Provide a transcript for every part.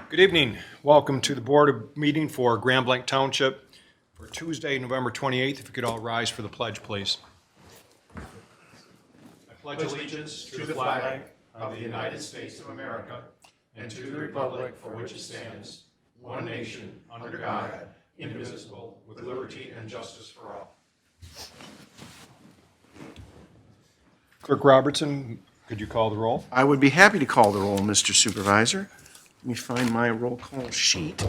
Good evening. Welcome to the board meeting for Grand Blanc Township for Tuesday, November 28th. If you could all rise for the pledge, please. I pledge allegiance to the flag of the United States of America and to the republic for which it stands, one nation, under God, indivisible, with liberty and justice for all. Clerk Robertson, could you call the roll? I would be happy to call the roll, Mr. Supervisor. Let me find my roll call sheet.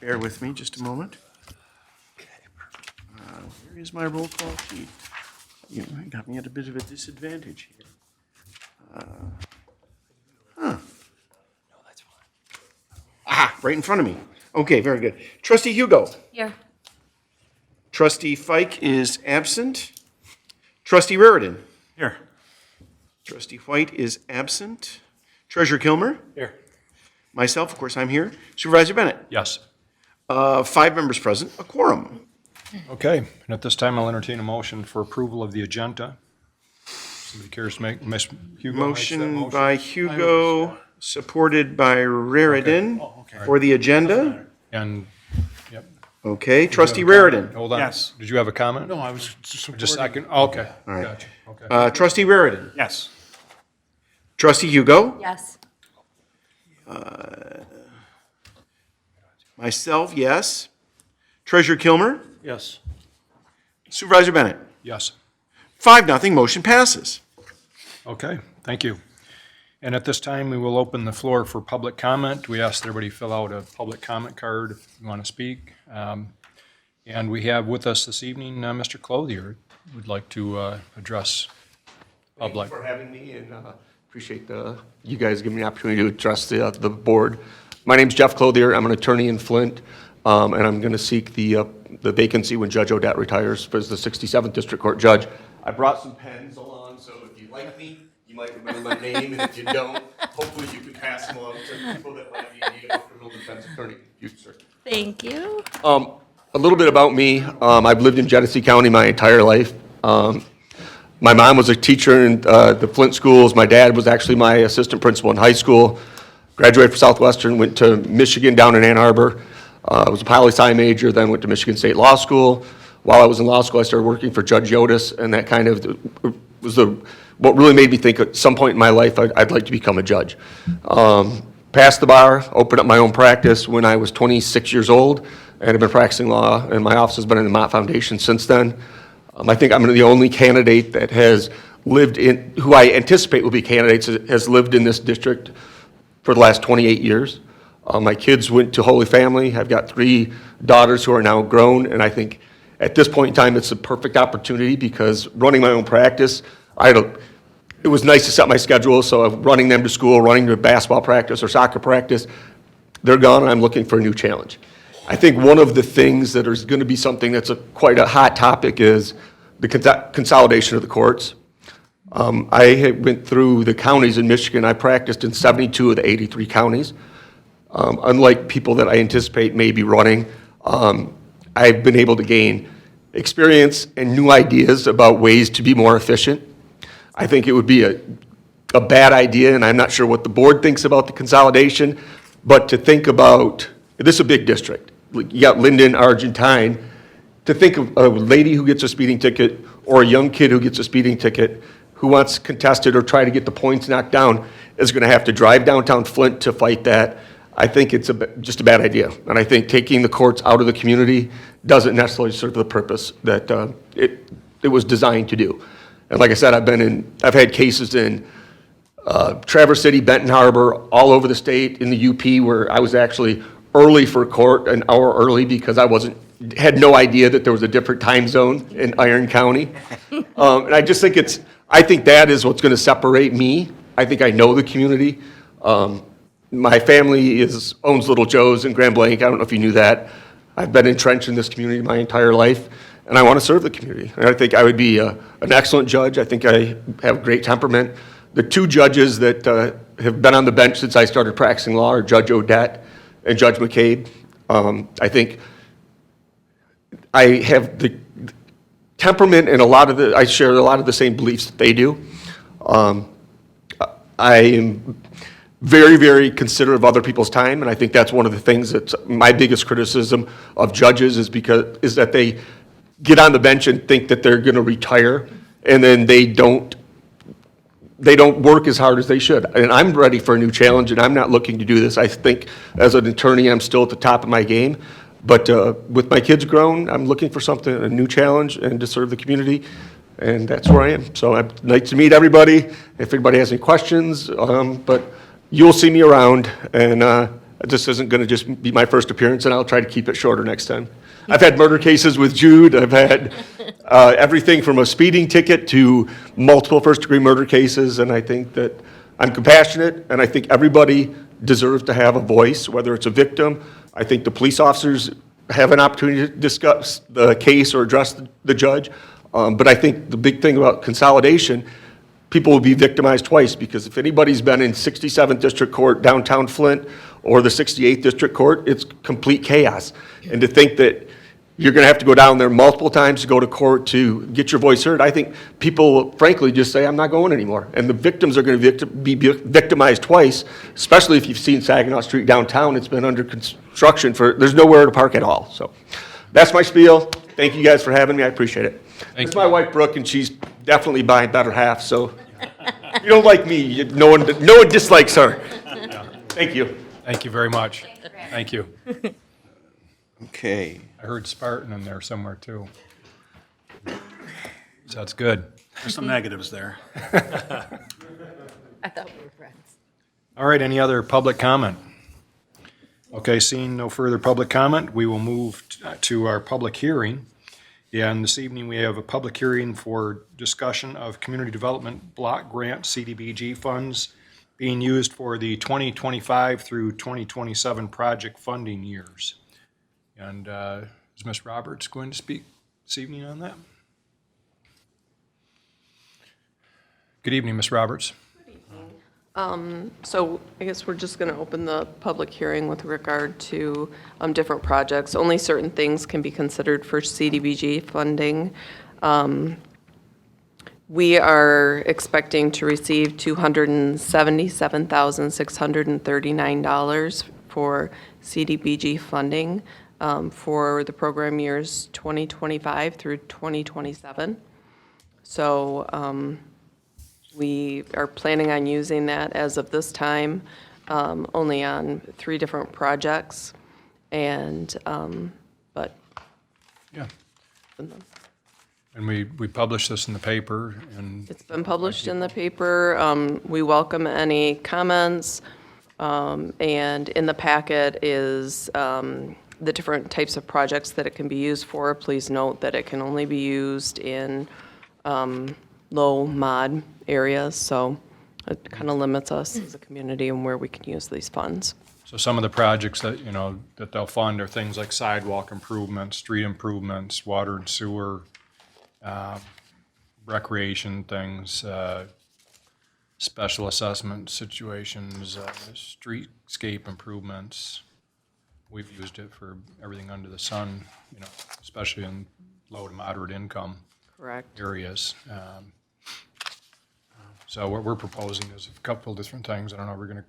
Bear with me just a moment. Where is my roll call sheet? You got me at a bit of a disadvantage here. Right in front of me. Okay, very good. Trustee Hugo. Here. Trustee Fike is absent. Trustee Raridan. Here. Trustee White is absent. Treasurer Kilmer. Here. Myself, of course, I'm here. Supervisor Bennett. Yes. 5 members present, a quorum. Okay, and at this time, I'll entertain a motion for approval of the agenda. Somebody cares to make, Ms. Hugo makes that Motion by Hugo, supported by Raridan Okay. for the agenda. And, yep. Okay, Trustee Raridan. Hold on. Yes. Did you have a comment? No, I was just Just a supporting. second, okay. All right. Gotcha, okay. Trustee Raridan. Yes. Trustee Hugo. Yes. Myself, yes. Treasurer Kilmer. Yes. Supervisor Bennett. Yes, 5-0, motion passes. okay, thank you. And at this time, we will open the floor for public comment. We ask that everybody fill out a public comment card if you want to speak. And we have with us this evening, Mr. Clothier, who'd like to address public. Thank you for having me, and appreciate you guys giving me the opportunity to address the board. My name's Jeff Clothier. I'm an attorney in Flint, and I'm going to seek the vacancy when Judge Odette retires as the 67th District Court Judge. I brought some pens along, so if you like me, you might remember my name, and if you don't, hopefully you can pass them along to people that might be in need of a criminal defense attorney in the future. Thank you. A little bit about me. I've lived in Genesee County my entire life. My mom was a teacher in the Flint schools. My dad was actually my assistant principal in high school. Graduated from Southwestern, went to Michigan down in Ann Arbor. I was a poli-sci major, then went to Michigan State Law School. While I was in law school, I started working for Judge Yotis, and that kind of was what really made me think at some point in my life I'd like to become a judge. Passed the bar, opened up my own practice when I was 26 years old, and have been practicing law, and my office has been in the Mott Foundation since then. I think I'm the only candidate that has lived in, who I anticipate will be candidates, has lived in this district for the last 28 years. My kids went to Holy Family. I've got 3 daughters who are now grown, and I think at this point in time, it's a perfect opportunity because running my own practice, it was nice to set my schedule, so running them to school, running to basketball practice or soccer practice, they're gone, and I'm looking for a new challenge. I think one of the things that is going to be something that's quite a hot topic is the consolidation of the courts. I went through the counties in Michigan. I practiced in 72 of the 83 counties. Unlike people that I anticipate may be running, I've been able to gain experience and new ideas about ways to be more efficient. I think it would be a bad idea, and I'm not sure what the board thinks about the consolidation, but to think about, this is a big district. You got Linden, Argentine. To think of a lady who gets a speeding ticket or a young kid who gets a speeding ticket who wants contested or try to get the points knocked down is going to have to drive downtown Flint to fight that. I think it's just a bad idea. And I think taking the courts out of the community doesn't necessarily serve the purpose that it was designed to do. And like I said, I've had cases in Traverse City, Benton Harbor, all over the state, in the UP, where I was actually early for court, an hour early, because I had no idea that there was a different time zone in Iron County. And I just think I think that is what's going to separate me. I think I know the community. My family owns Little Joe's in Grand Blanc. I don't know if you knew that. I've been entrenched in this community my entire life, and I want to serve the community. And I think I would be an excellent judge. I think I have great temperament. The 2 judges that have been on the bench since I started practicing law are Judge Odette and Judge McCabe. I think I have the temperament and I share a lot of the same beliefs that they do. I am very, very considerate of other people's time, and I think that's one of the things that's my biggest criticism of judges is that they get on the bench and think that they're gonna retire, and then they don't work as hard as they should. And I'm ready for a new challenge, and I'm not looking to do this. I think as an attorney, I'm still at the top of my game. But with my kids grown, I'm looking for something, a new challenge, and to serve the community, and that's where I am. So I'd like to meet everybody, if anybody has any questions, but you'll see me around, and this isn't gonna just be my first appearance, and I'll try to keep it shorter next time. I've had murder cases with Jude, I've had everything from a speeding ticket to multiple first-degree murder cases, and I think that I'm compassionate, and I think everybody deserves to have a voice, whether it's a victim. I think the police officers have an opportunity to discuss the case or address the judge, but I think the big thing about consolidation, people will be victimized twice, because if anybody's been in 67th District Court downtown Flint or the 68th District Court, it's complete chaos. And to think that you're going to have to go down there multiple times to go to court to get your voice heard, I think people frankly just say, I'm not going anymore. And the victims are going to be victimized twice, especially if you've seen Saginaw Street downtown. It's been under construction there's nowhere to park at all. So that's my spiel. Thank you guys for having me. I appreciate it. This is my wife, Brooke, and she's definitely my better half. So if you don't like me, no one dislikes her. Thank you. Thank you very much. Thank you. Okay. I heard Spartan in there somewhere, too. So that's good. There's some negatives there. I thought we were friends. All right, any other public comment? Okay, seeing no further public comment, we will move to our public hearing. And this evening, we have a public hearing for discussion of community development block grant CDBG funds being used for the 2025 through 2027 project funding years. And is Ms. Roberts going to speak this evening on that? Good evening, Ms. Roberts. So I guess we're just going to open the public hearing with regard to different projects. Only certain things can be considered for CDBG funding. We are expecting to receive $277,639 for CDBG funding for the program years 2025 through 2027. So we are planning on using that as of this time, only on 3 different projects, and, but. Yeah. And we published this in the paper, and It's been published in the paper. We welcome any comments, and in the packet is the different types of projects that it can be used for. Please note that it can only be used in low mod areas, so it kind of limits us as a community and where we can use these funds. so some of the projects that, that they'll fund are things like sidewalk improvements, street improvements, water and sewer, recreation things, special assessment situations, streetscape improvements. We've used it for everything under the sun, especially in low to moderate income Correct. areas. So what we're proposing is a couple of different things. I don't know, we're going to,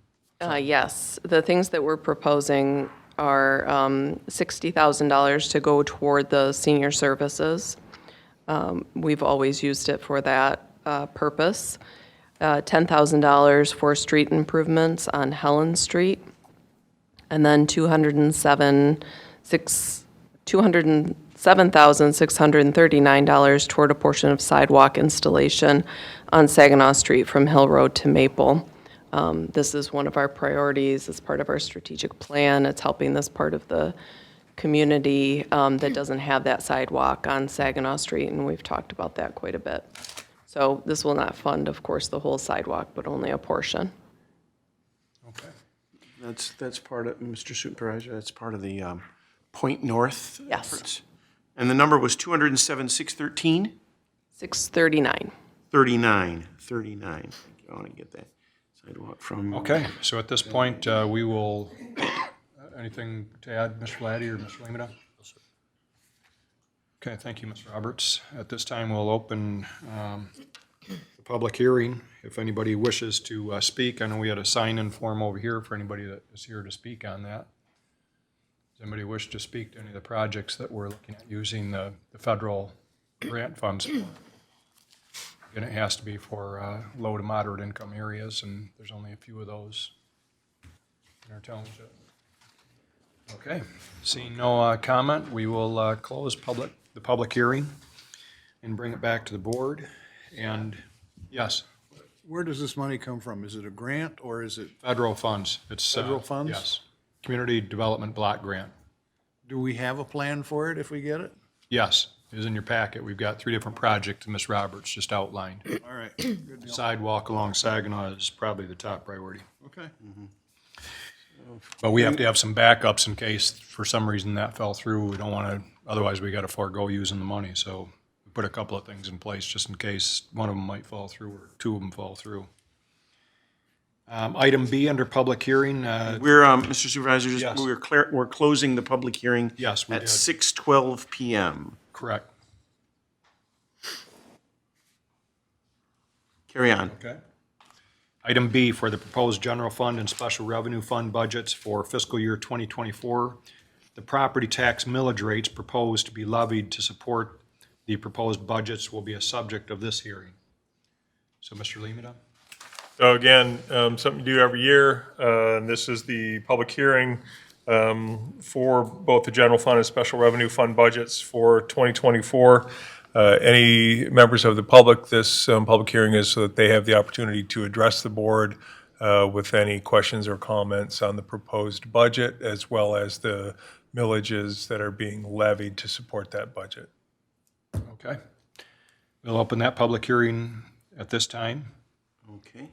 Yes, the things that we're proposing are $60,000 to go toward the senior services. We've always used it for that purpose. $10,000 for street improvements on Helen Street, and then $207,639 toward a portion of sidewalk installation on Saginaw Street from Hill Road to Maple. This is one of our priorities as part of our strategic plan. It's helping this part of the community that doesn't have that sidewalk on Saginaw Street, and we've talked about that quite a bit. So this will not fund, of course, the whole sidewalk, but only a portion. okay. That's part of, Mr. Supervisor, that's part of the Point North Yes. efforts. And the number was 207,613? 639. 39. I want to get that sidewalk from. Okay, so at this point, we will, anything to add, Mr. Laddie or Mr. Lemata? Okay, thank you, Ms. Roberts. At this time, we'll open the public hearing. If anybody wishes to speak, I know we had a sign-in form over here for anybody that is here to speak on that. Does anybody wish to speak to any of the projects that we're looking at using the federal grant funds for? And it has to be for low to moderate income areas, and there's only a few of those in our township. Okay, seeing no comment, we will close the public hearing and bring it back to the board. And, yes, Where does this money come from? Is it a grant or is it, federal funds. It's Federal funds? Yes. Community Development Block Grant. do we have a plan for it if we get it? Yes, it is in your packet. We've got 3 different projects Ms. Roberts just outlined. All right, good deal. Sidewalk along Saginaw is probably the top priority. Okay. But we have to have some backups in case for some reason that fell through. We don't want to, otherwise we got to forego using the money. So we put a couple of things in place just in case one of them might fall through or 2 of them fall through. Item B under public hearing, We're, Mr. Supervisor, Yes. we're closing the public hearing Yes, we at did. 6:12 PM. correct. Carry on. Okay. Item B for the proposed general fund and special revenue fund budgets for fiscal year 2024. The property tax millage rates proposed to be levied to support the proposed budgets will be a subject of this hearing. So, Mr. Lemata? So again, something to do every year. And this is the public hearing for both the general fund and special revenue fund budgets for 2024. Any members of the public, this public hearing is so that they have the opportunity to address the board with any questions or comments on the proposed budget, as well as the millages that are being levied to support that budget. Okay. We'll open that public hearing at this time. Okay.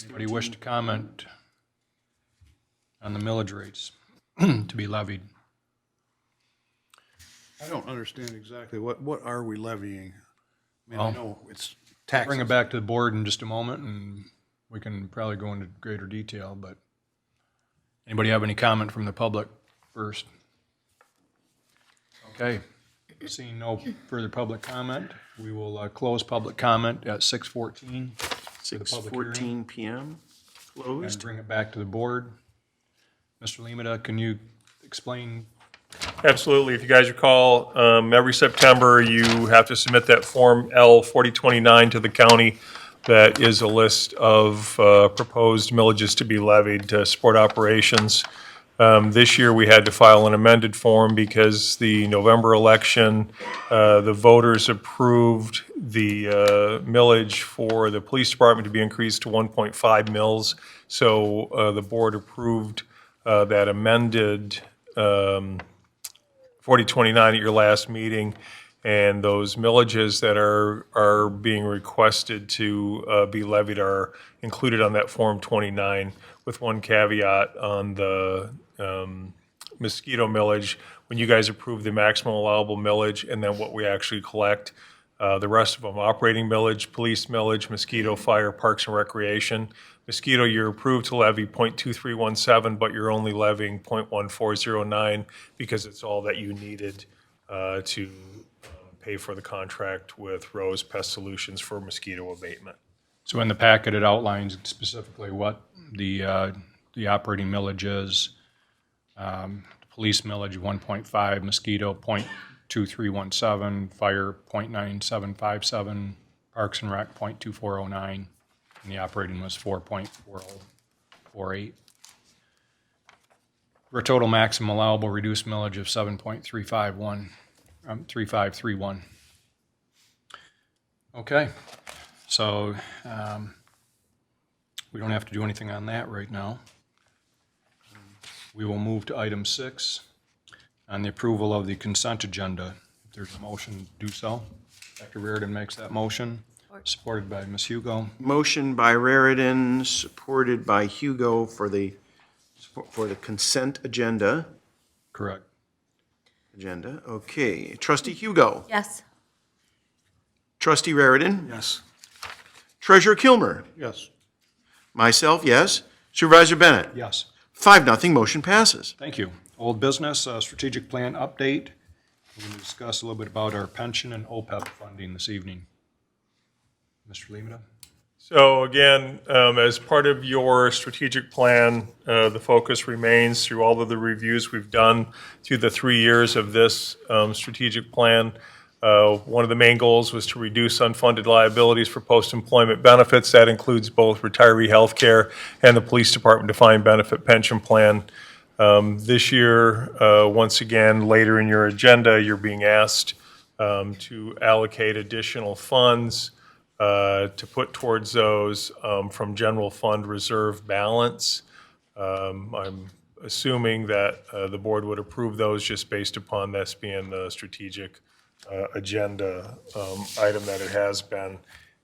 Anybody wish to comment on the millage rates to be levied? I don't understand exactly what are we levying? I mean, I Well, know it's Bring taxes. it back to the board in just a moment, and we can probably go into greater detail, but anybody have any comment from the public first? Okay, seeing no further public comment, we will close public comment at 6:14 for the public hearing 6:14 PM, and closed. bring it back to the board. Mr. Lemata, can you explain? Absolutely. If you guys recall, every September, you have to submit that Form L 4029 to the county. That is a list of proposed millages to be levied to support operations. This year, we had to file an amended form because the November election, the voters approved the millage for the police department to be increased to 1.5 mils. So the board approved that amended 4029 at your last meeting, and those millages that are being requested to be levied are included on that Form 29, with one caveat on the mosquito millage. When you guys approve the maximum allowable millage and then what we actually collect, the rest of them, operating millage, police millage, mosquito, fire, parks and recreation. Mosquito, you're approved to levy .2317, but you're only levying .1409 because it's all that you needed to pay for the contract with Rose Pest Solutions for mosquito abatement. So in the packet, it outlines specifically what the operating millage is. Police millage 1.5, mosquito .2317, fire .9757, parks and rec .2409, and the operating was 4.4048. For a total maximum allowable reduced millage of 3531. Okay, so we don't have to do anything on that right now. We will move to item 6 on the approval of the consent agenda. If there's a motion, do so. Dr. Reardon makes that motion, supported by Ms. Hugo. Motion by Raridan, supported by Hugo for the consent agenda. Correct. Okay. Trustee Hugo. Yes. Trustee Raridan. Yes. Treasurer Kilmer. Yes. Myself, yes. Supervisor Bennett. Yes. 5-0, motion passes. Thank you. Old business, strategic plan update. We're going to discuss a little bit about our pension and OPEB funding this evening. Mr. Lemata? So again, as part of your strategic plan, the focus remains through all of the reviews we've done through the 3 years of this strategic plan. One of the main goals was to reduce unfunded liabilities for post-employment benefits. That includes both retiree health care and the police department defined benefit pension plan. This year, once again, later in your agenda, you're being asked to allocate additional funds to put towards those from general fund reserve balance. I'm assuming that the board would approve those just based upon this being the strategic agenda item that it has been.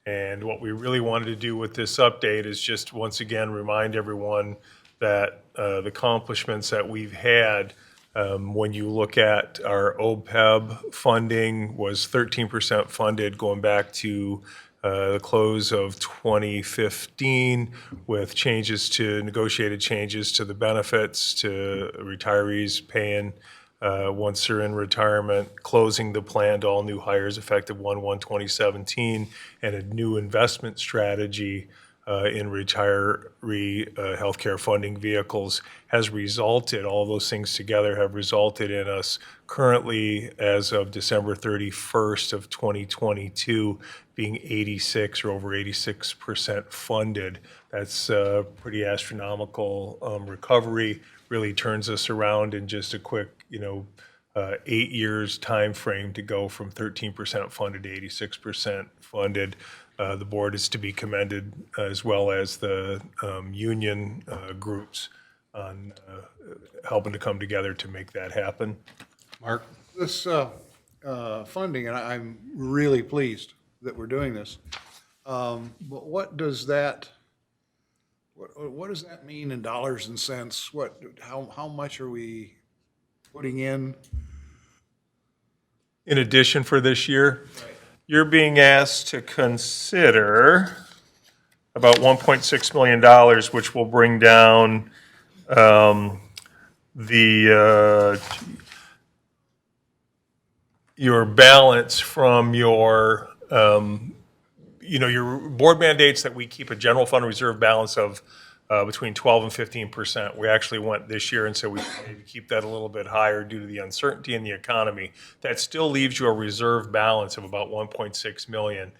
And what we really wanted to do with this update is just once again remind everyone that the accomplishments that we've had when you look at our OPEB funding was 13% funded going back to the close of 2015 with negotiated changes to the benefits to retirees paying once they're in retirement, closing the plan to all new hires effective 1/1/2017, and a new investment strategy in retiree healthcare funding vehicles has resulted, all those things together have resulted in us currently, as of December 31st of 2022, being 86 or over 86% funded. That's a pretty astronomical recovery, really turns us around in just a quick, 8 years time frame to go from 13% funded to 86% funded. The board is to be commended, as well as the union groups, on helping to come together to make that happen. Mark? This funding, and I'm really pleased that we're doing this. But what does that mean in dollars and cents? How much are we putting in? In addition, for this year, you're being asked to consider about $1.6 million, which will bring down your balance from your board mandates that we keep a general fund reserve balance of between 12 and 15%. We actually went this year and said we maybe keep that a little bit higher due to the uncertainty in the economy. That still leaves you a reserve balance of about 1.6 million.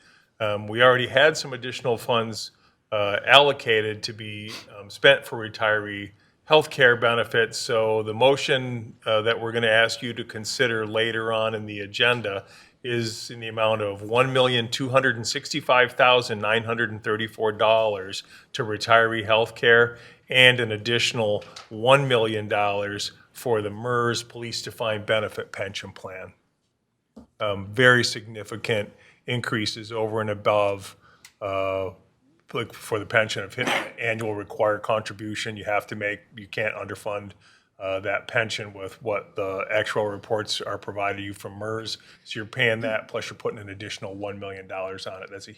We already had some additional funds allocated to be spent for retiree health care benefits. So the motion that we're going to ask you to consider later on in the agenda is in the amount of $1,265,934 to retiree health care, and an additional $1 million for the MERS Police Defined Benefit Pension Plan. Very significant increases over and above like for the pension of hitting an annual required contribution you have to make. You can't underfund that pension with what the actual reports are provided you from MERS. So you're paying that, plus you're putting an additional $1 million on it. That's a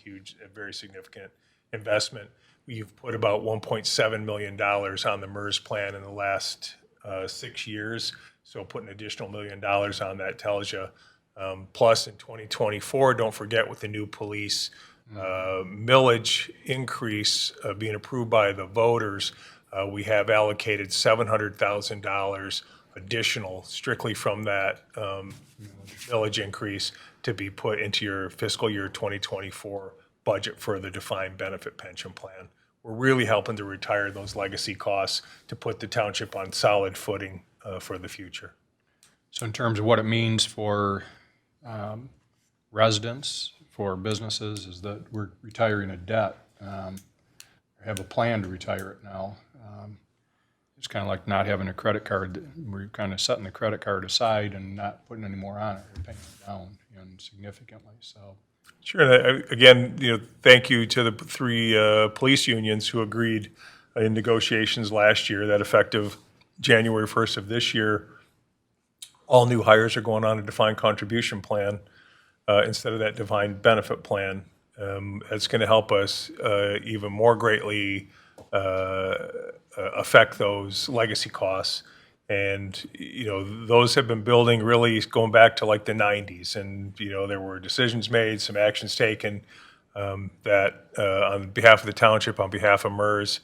very significant investment. We've put about $1.7 million on the MERS plan in the last 6 years. So putting an additional $1 million on that tells you. Plus in 2024, don't forget with the new police millage increase being approved by the voters, we have allocated $700,000 additional strictly from that millage increase to be put into your fiscal year 2024 budget for the defined benefit pension plan. We're really helping to retire those legacy costs to put the township on solid footing for the future. So in terms of what it means for residents, for businesses, is that we're retiring a debt. Have a plan to retire it now. It's kind of like not having a credit card. We're kind of setting the credit card aside and not putting any more on it. We're paying it down significantly. So. Sure. And again, thank you to the 3 police unions who agreed in negotiations last year that effective January 1st of this year, all new hires are going on a defined contribution plan instead of that defined benefit plan. It's going to help us even more greatly affect those legacy costs. And, those have been building really going back to like the 90s. And, there were decisions made, some actions taken that on behalf of the township, on behalf of MERS,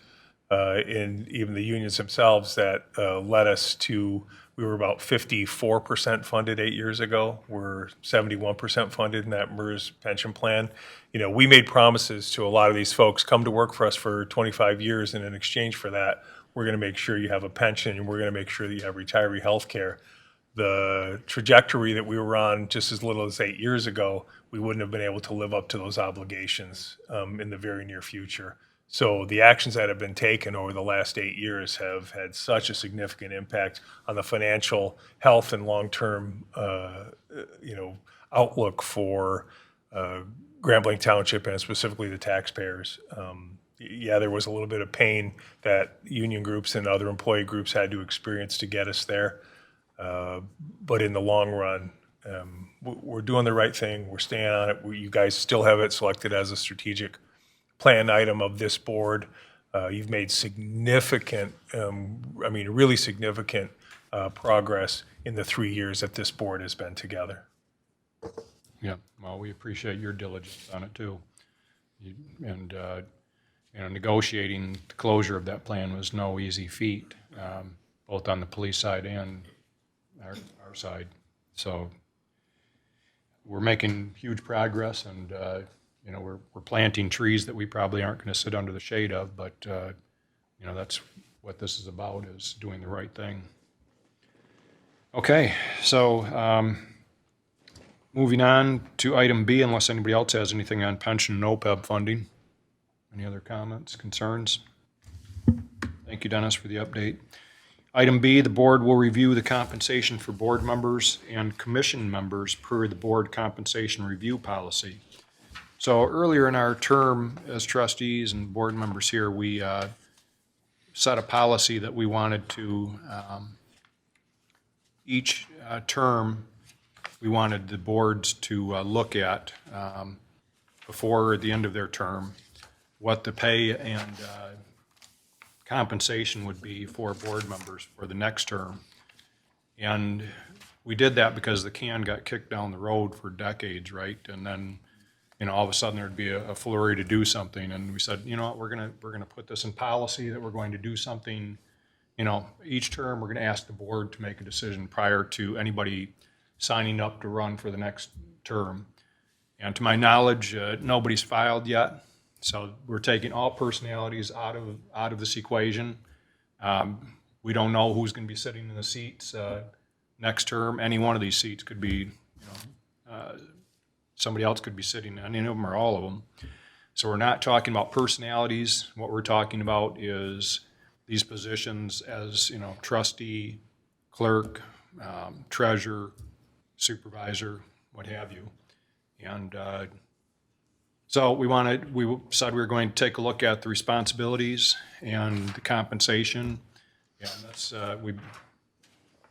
and even the unions themselves, that led us to, we were about 54% funded 8 years ago. We're 71% funded in that MERS pension plan. You know, we made promises to a lot of these folks, come to work for us for 25 years, and in exchange for that, we're going to make sure you have a pension, and we're going to make sure that you have retiree health care. The trajectory that we were on just as little as 8 years ago, we wouldn't have been able to live up to those obligations in the very near future. So the actions that have been taken over the last 8 years have had such a significant impact on the financial health and long-term, outlook for Grand Blanc Township and specifically the taxpayers. Yeah, there was a little bit of pain that union groups and other employee groups had to experience to get us there. But in the long run, we're doing the right thing. We're staying on it. You guys still have it selected as a strategic plan item of this board. You've made significant, really significant progress in the 3 years that this board has been together. Yeah, well, we appreciate your diligence on it too. And negotiating the closure of that plan was no easy feat, both on the police side and our side. So we're making huge progress, and we're planting trees that we probably aren't going to sit under the shade of, but that's what this is about, is doing the right thing. Okay, so moving on to item B, unless anybody else has anything on pension and OPEB funding. Any other comments, concerns? Thank you, Dennis, for the update. Item B, the board will review the compensation for board members and commission members per the board compensation review policy. So earlier in our term as trustees and board members here, we set a policy that we wanted to, each term, we wanted the boards to look at before the end of their term, what the pay and compensation would be for board members for the next term. And we did that because the can got kicked down the road for decades, right? And then, all of a sudden there'd be a flurry to do something. And we said, you know what, we're gonna put this in policy that we're going to do something, each term we're gonna ask the board to make a decision prior to anybody signing up to run for the next term. And to my knowledge, nobody's filed yet. So we're taking all personalities out of this equation. We don't know who's going to be sitting in the seats next term. Any one of these seats could be, somebody else could be sitting in any of them or all of them. So we're not talking about personalities. What we're talking about is these positions as, trustee, clerk, treasurer, supervisor, what have you. And so we said we were going to take a look at the responsibilities and the compensation. And that's, we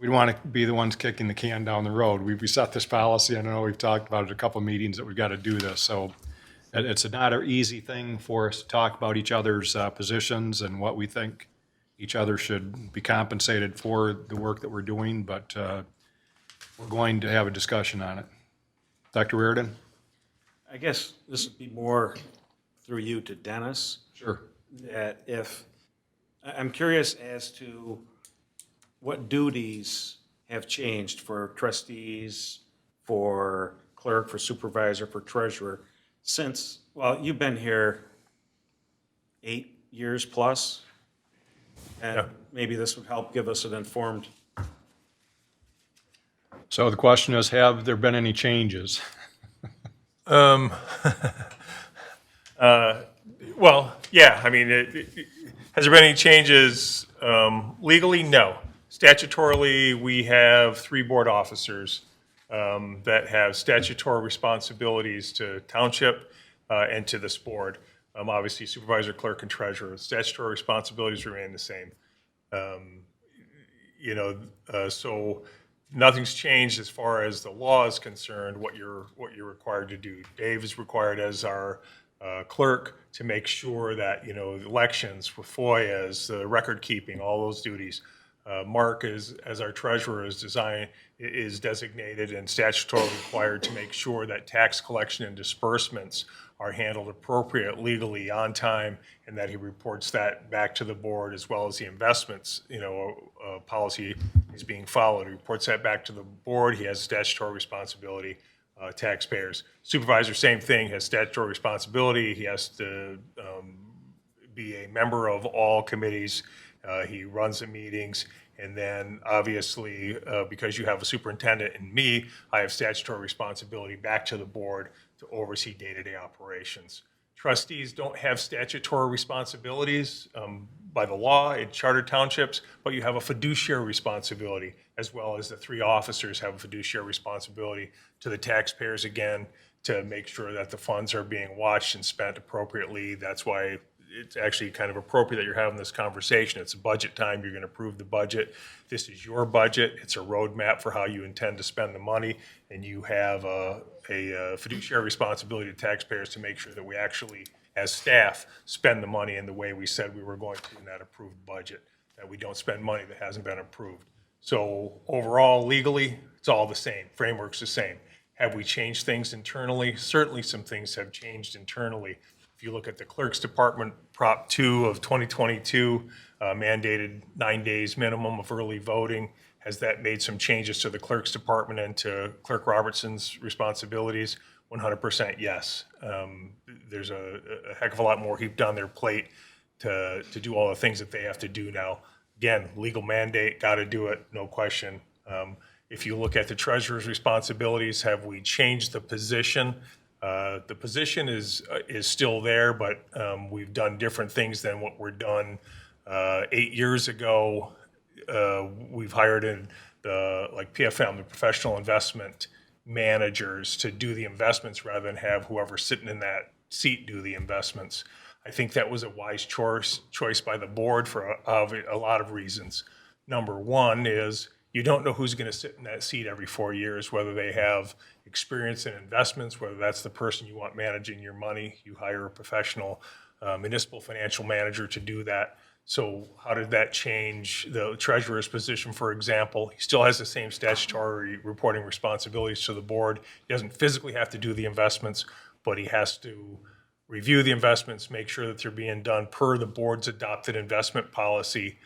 don't want to be the ones kicking the can down the road. We set this policy. I know we've talked about it a couple of meetings that we've got to do this. So it's not an easy thing for us to talk about each other's positions and what we think each other should be compensated for the work that we're doing, but we're going to have a discussion on it. Dr. Reardon? I guess this would be more through you to Dennis. Sure. That I'm curious as to what duties have changed for trustees, for clerk, for supervisor, for treasurer, since, you've been here 8 years plus, and maybe this would help give us an informed. So the question is, have there been any changes? Yeah, has there been any changes? Legally, no. Statutorily, we have 3 board officers that have statutory responsibilities to township and to this board. Obviously, supervisor, clerk, and treasurer. Statutory responsibilities remain the same. So nothing's changed as far as the law is concerned, what you're required to do. Dave is required as our clerk to make sure that, the elections for FOIAs, the record keeping, all those duties. Mark as our treasurer is designated and statutorily required to make sure that tax collection and disbursements are handled appropriate legally on time, and that he reports that back to the board, as well as the investments, policy is being followed. He reports that back to the board. He has statutory responsibility. Taxpayers. Supervisor, same thing, has statutory responsibility. He has to be a member of all committees. He runs the meetings. And then obviously, because you have a superintendent and me, I have statutory responsibility back to the board to oversee day-to-day operations. Trustees don't have statutory responsibilities by the law in charter townships, but you have a fiduciary responsibility, as well as the 3 officers have a fiduciary responsibility to the taxpayers, again, to make sure that the funds are being watched and spent appropriately. That's why it's actually kind of appropriate that you're having this conversation. It's budget time. You're going to approve the budget. This is your budget. It's a roadmap for how you intend to spend the money, and you have a fiduciary responsibility to taxpayers to make sure that we actually, as staff, spend the money in the way we said we were going to in that approved budget, that we don't spend money that hasn't been approved. So overall, legally, it's all the same. Framework's the same. Have we changed things internally? Certainly some things have changed internally. If you look at the Clerk's Department, Prop 2 of 2022 mandated 9 days minimum of early voting. Has that made some changes to the Clerk's Department and to Clerk Robertson's responsibilities? 100% yes. There's a heck of a lot more heaped on their plate to do all the things that they have to do now. Again, legal mandate, got to do it, no question. If you look at the treasurer's responsibilities, have we changed the position? The position is still there, but we've done different things than what were done 8 years ago. We've hired in like PFM, the professional investment managers, to do the investments rather than have whoever's sitting in that seat do the investments. I think that was a wise choice by the board for a lot of reasons. Number one is you don't know who's going to sit in that seat every 4 years, whether they have experience in investments, whether that's the person you want managing your money. You hire a professional municipal financial manager to do that. So how did that change the treasurer's position, for example? He still has the same statutory reporting responsibilities to the board. He doesn't physically have to do the investments, but he has to review the investments, make sure that they're being done per the board's adopted investment policy,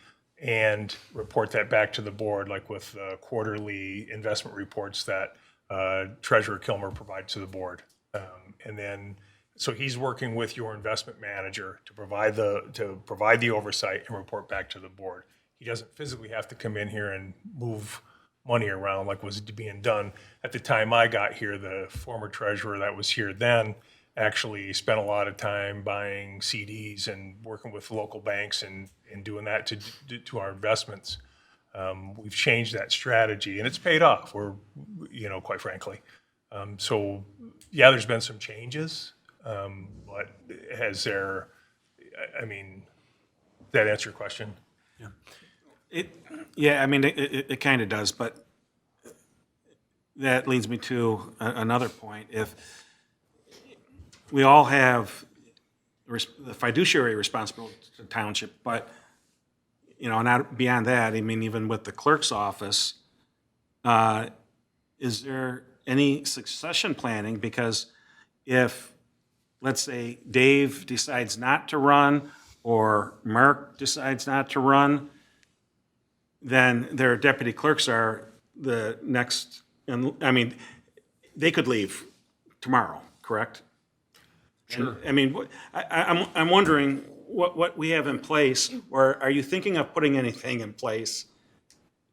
and report that back to the board, like with quarterly investment reports that Treasurer Kilmer provides to the board. And then, so he's working with your investment manager to provide the oversight and report back to the board. He doesn't physically have to come in here and move money around like was being done. At the time I got here, the former treasurer that was here then actually spent a lot of time buying CDs and working with local banks and doing that to our investments. We've changed that strategy and it's paid off. We're, quite frankly. So yeah, there's been some changes, but has there, that answer your question? It kind of does, but that leads me to another point. If we all have the fiduciary responsibility to the township, but, not beyond that, even with the clerk's office, is there any succession planning? Because if, let's say, Dave decides not to run or Mark decides not to run, then their deputy clerks are the next, they could leave tomorrow, correct? Sure. I'm wondering what we have in place, or are you thinking of putting anything in place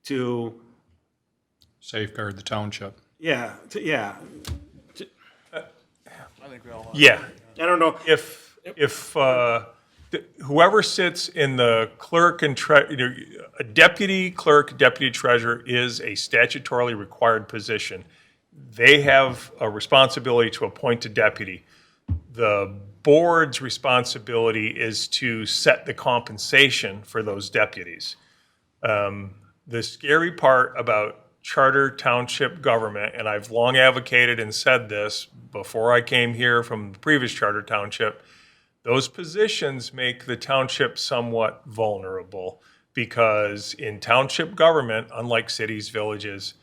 to Safeguard the township. Yeah. Yeah. I don't know. If whoever sits in the clerk and a deputy clerk, deputy treasurer is a statutorily required position. They have a responsibility to appoint a deputy. The board's responsibility is to set the compensation for those deputies. The scary part about charter township government, and I've long advocated and said this before I came here from the previous charter township, those positions make the township somewhat vulnerable because in township government, unlike cities, villages,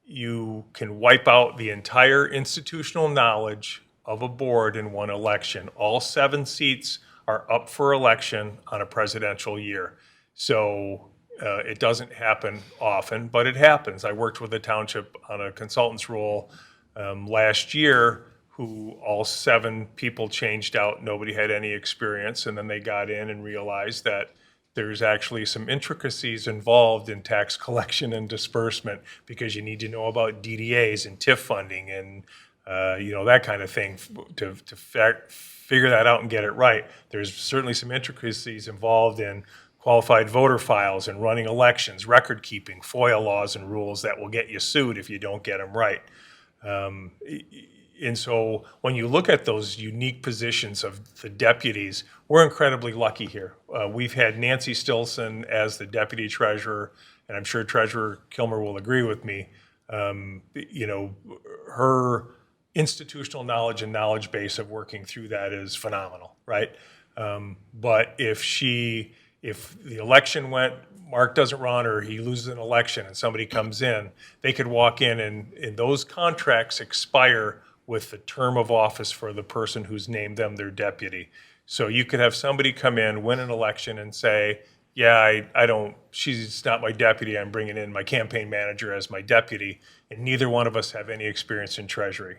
you can wipe out the entire institutional knowledge of a board in one election. All 7 seats are up for election on a presidential year. So it doesn't happen often, but it happens. I worked with the township on a consultant's role last year, who all 7 people changed out. Nobody had any experience, and then they got in and realized that there's actually some intricacies involved in tax collection and disbursement, because you need to know about DDAs and TIF funding and that kind of thing to figure that out and get it right. There's certainly some intricacies involved in qualified voter files and running elections, record keeping, FOIA laws and rules that will get you sued if you don't get them right. And so when you look at those unique positions of the deputies, we're incredibly lucky here. We've had Nancy Stilson as the deputy treasurer, and I'm sure Treasurer Kilmer will agree with me. Her institutional knowledge and knowledge base of working through that is phenomenal, right? But if the election went, Mark doesn't run, or he loses an election and somebody comes in, they could walk in and those contracts expire with the term of office for the person who's named them their deputy. So you could have somebody come in, win an election, and say, yeah, she's not my deputy, I'm bringing in my campaign manager as my deputy, and neither one of us have any experience in Treasury.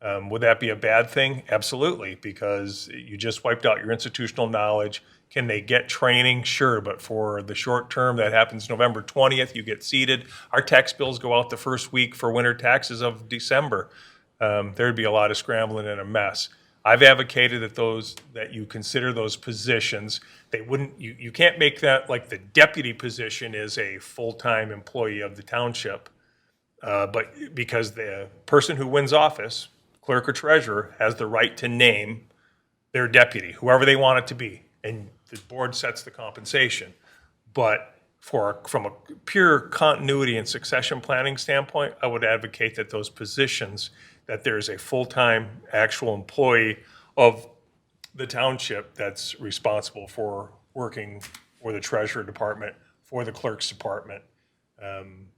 Would that be a bad thing? Absolutely, because you just wiped out your institutional knowledge. Can they get training? Sure, but for the short term, that happens November 20th, you get seated. Our tax bills go out the first week for winter taxes of December. There'd be a lot of scrambling and a mess. I've advocated that you consider those positions. You can't make that like the deputy position is a full-time employee of the township, but because the person who wins office, clerk or treasurer, has the right to name their deputy, whoever they want it to be, and the board sets the compensation. But from a pure continuity and succession planning standpoint, I would advocate that those positions, that there's a full-time actual employee of the township that's responsible for working for the treasurer department, for the clerk's department,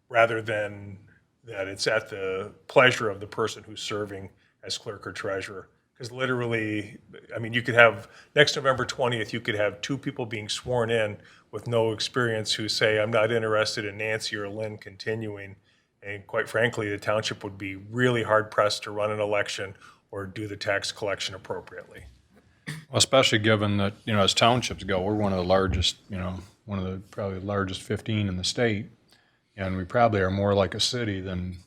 rather than that it's at the pleasure of the person who's serving as clerk or treasurer. Because literally, I mean, you could have, next November 20th, you could have 2 people being sworn in with no experience who say, I'm not interested in Nancy or Lynn continuing. And quite frankly, the township would be really hard pressed to run an election or do the tax collection appropriately. Especially given that, as townships go, we're one of the largest, one of the probably largest 15 in the state. And we probably are more like a city than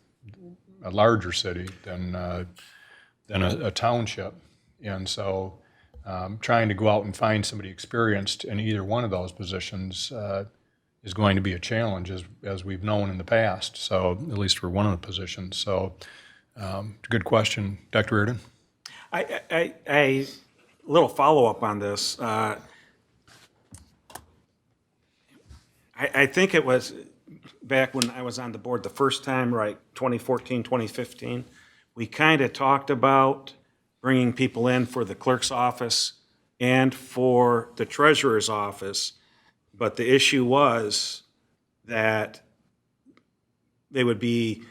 a larger city than a township. And so trying to go out and find somebody experienced in either one of those positions is going to be a challenge, as we've known in the past. So at least for one of the positions. So good question. Dr. Reardon? A little follow-up on this. I think it was back when I was on the board the first time, right, 2014, 2015, we kind of talked about bringing people in for the clerk's office and for the treasurer's office, but the issue was that they would be,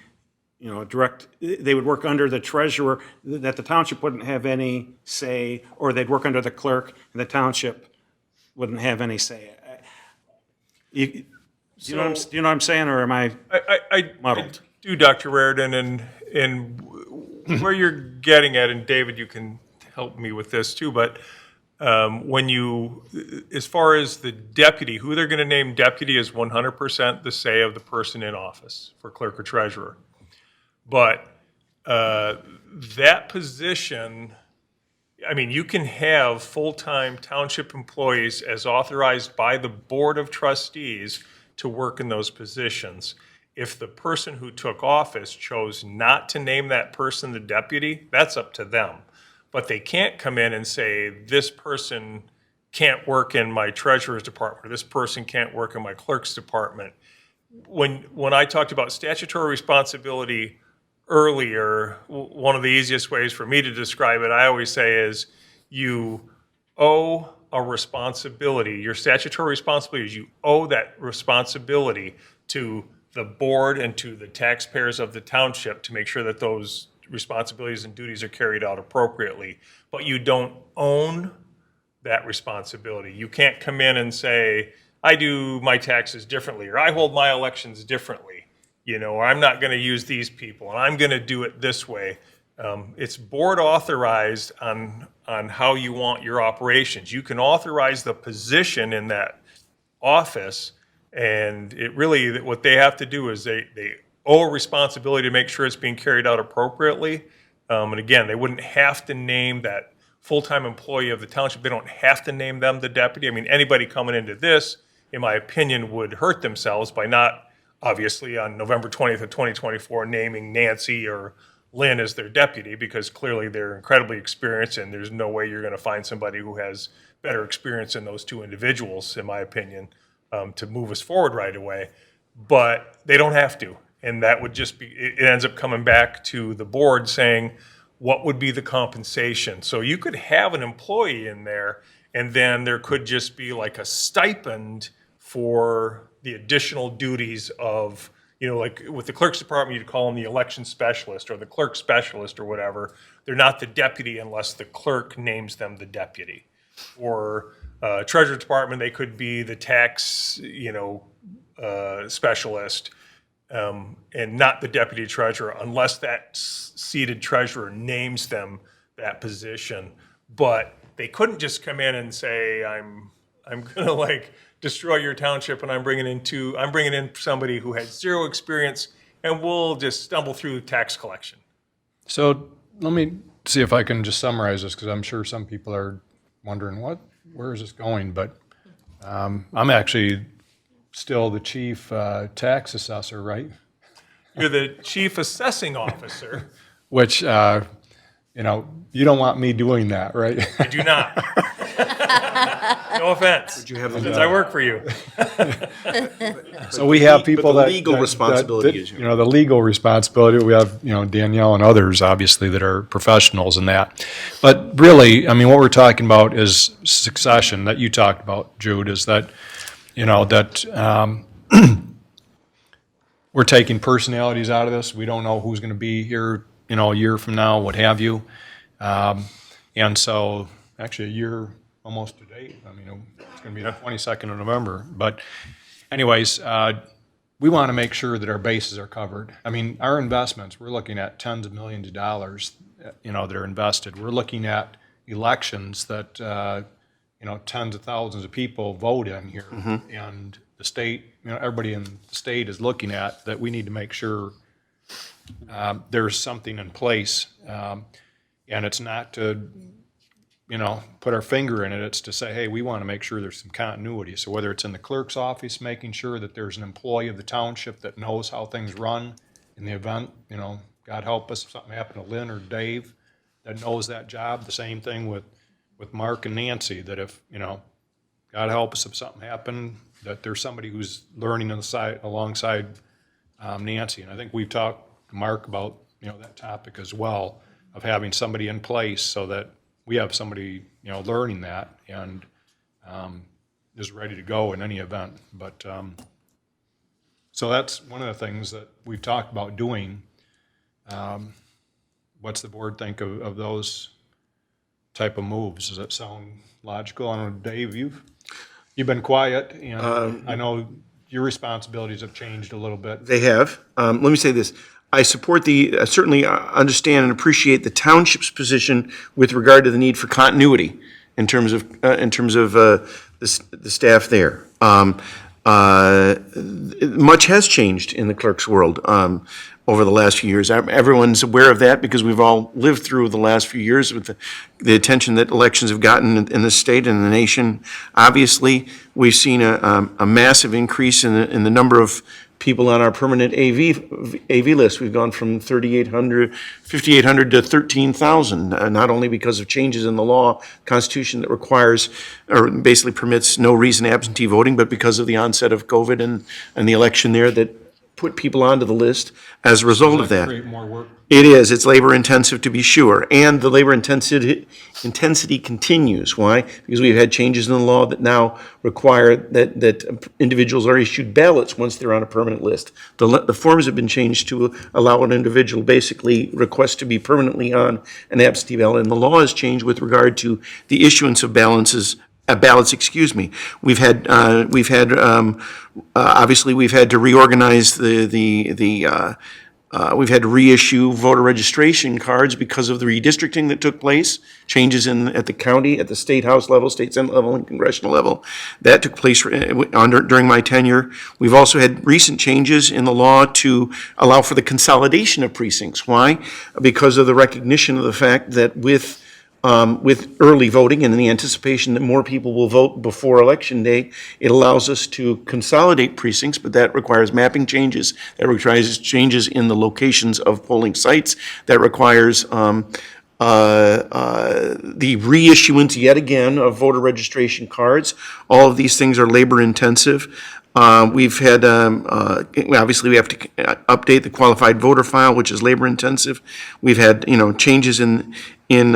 they would work under the treasurer, that the township wouldn't have any say, or they'd work under the clerk and the township wouldn't have any say. Do you know what I'm saying, or am I muddled? I do, Dr. Reardon, and where you're getting at, and David, you can help me with this too, but as far as the deputy, who they're going to name deputy is 100% the say of the person in office for clerk or treasurer. But that position, I mean, you can have full-time township employees as authorized by the Board of Trustees to work in those positions. If the person who took office chose not to name that person the deputy, that's up to them. But they can't come in and say, this person can't work in my treasurer's department, or this person can't work in my clerk's department. When I talked about statutory responsibility earlier, one of the easiest ways for me to describe it, I always say, is you owe a responsibility. Your statutory responsibility is you owe that responsibility to the board and to the taxpayers of the township to make sure that those responsibilities and duties are carried out appropriately. But you don't own that responsibility. You can't come in and say, I do my taxes differently, or I hold my elections differently, or I'm not going to use these people, and I'm going to do it this way. It's board authorized on how you want your operations. You can authorize the position in that office, and it really, what they have to do is they owe a responsibility to make sure it's being carried out appropriately. And again, they wouldn't have to name that full-time employee of the township. They don't have to name them the deputy. I mean, anybody coming into this, in my opinion, would hurt themselves by not, obviously, on November 20th of 2024, naming Nancy or Lynn as their deputy, because clearly they're incredibly experienced, and there's no way you're going to find somebody who has better experience than those two individuals, in my opinion, to move us forward right away. But they don't have to. And that would just be, it ends up coming back to the board saying, what would be the compensation? So you could have an employee in there, and then there could just be like a stipend for the additional duties of, like with the clerk's department, you'd call them the election specialist or the clerk specialist or whatever. They're not the deputy unless the clerk names them the deputy. Or treasurer department, they could be the tax, specialist. And not the deputy treasurer unless that seated treasurer names them that position. But they couldn't just come in and say, I'm going to destroy your township, and I'm bringing in somebody who has zero experience, and we'll just stumble through tax collection. So let me see if I can just summarize this, because I'm sure some people are wondering, where is this going? But I'm actually still the chief tax assessor, right? You're the chief assessing officer. Which, you don't want me doing that, right? I do not. No offense, since I work for you. So we have people but the that. legal responsibility is yours. The legal responsibility, we have, Danielle and others, obviously, that are professionals in that. But really, what we're talking about is succession that you talked about, Jude, is that, we're taking personalities out of this. We don't know who's going to be here, a year from now, what have you. And so, actually, a year almost to date. It's going to be the 22nd of November. But anyways, we want to make sure that our bases are covered. Our investments, we're looking at tens of millions of dollars, that are invested. We're looking at elections that, tens of thousands of people vote in here. And the state, everybody in the state is looking at that. We need to make sure there's something in place. And it's not to, put our finger in it. It's to say, hey, we want to make sure there's some continuity. So whether it's in the clerk's office, making sure that there's an employee of the township that knows how things run in the event, God help us, if something happened to Lynn or Dave, that knows that job. The same thing with Mark and Nancy, that if, God help us if something happened, that there's somebody who's learning on the side alongside Nancy. And I think we've talked to Mark about, that topic as well, of having somebody in place so that we have somebody, learning that and is ready to go in any event. But so that's one of the things that we've talked about doing. What's the board think of those type of moves? Does that sound logical? I don't know, Dave, you've been quiet, and I know your responsibilities have changed a little bit. They have. Let me say this. I support certainly understand and appreciate the township's position with regard to the need for continuity in terms of the staff there. Much has changed in the clerk's world over the last few years. Everyone's aware of that because we've all lived through the last few years with the attention that elections have gotten in the state and the nation. Obviously, we've seen a massive increase in the number of people on our permanent AV list. We've gone from 5,800 to 13,000, not only because of changes in the law, Constitution that requires or basically permits no reason absentee voting, but because of the onset of COVID and the election there that put people onto the list as a result of that. Create more work. It is. It's labor intensive to be sure. And the labor intensity continues. Why? Because we've had changes in the law that now require that individuals are issued ballots once they're on a permanent list. The forms have been changed to allow an individual basically request to be permanently on an absentee ballot. And the law has changed with regard to the issuance of ballots, excuse me. Obviously, we've had to reorganize we've had to reissue voter registration cards because of the redistricting that took place, changes at the county, at the state house level, state senate level, and congressional level. That took place during my tenure. We've also had recent changes in the law to allow for the consolidation of precincts. Why? Because of the recognition of the fact that with early voting and in the anticipation that more people will vote before Election Day, it allows us to consolidate precincts, but that requires mapping changes, that requires changes in the locations of polling sites, that requires the reissuance yet again of voter registration cards. All of these things are labor intensive. We've had, obviously, we have to update the qualified voter file, which is labor intensive. We've had, changes in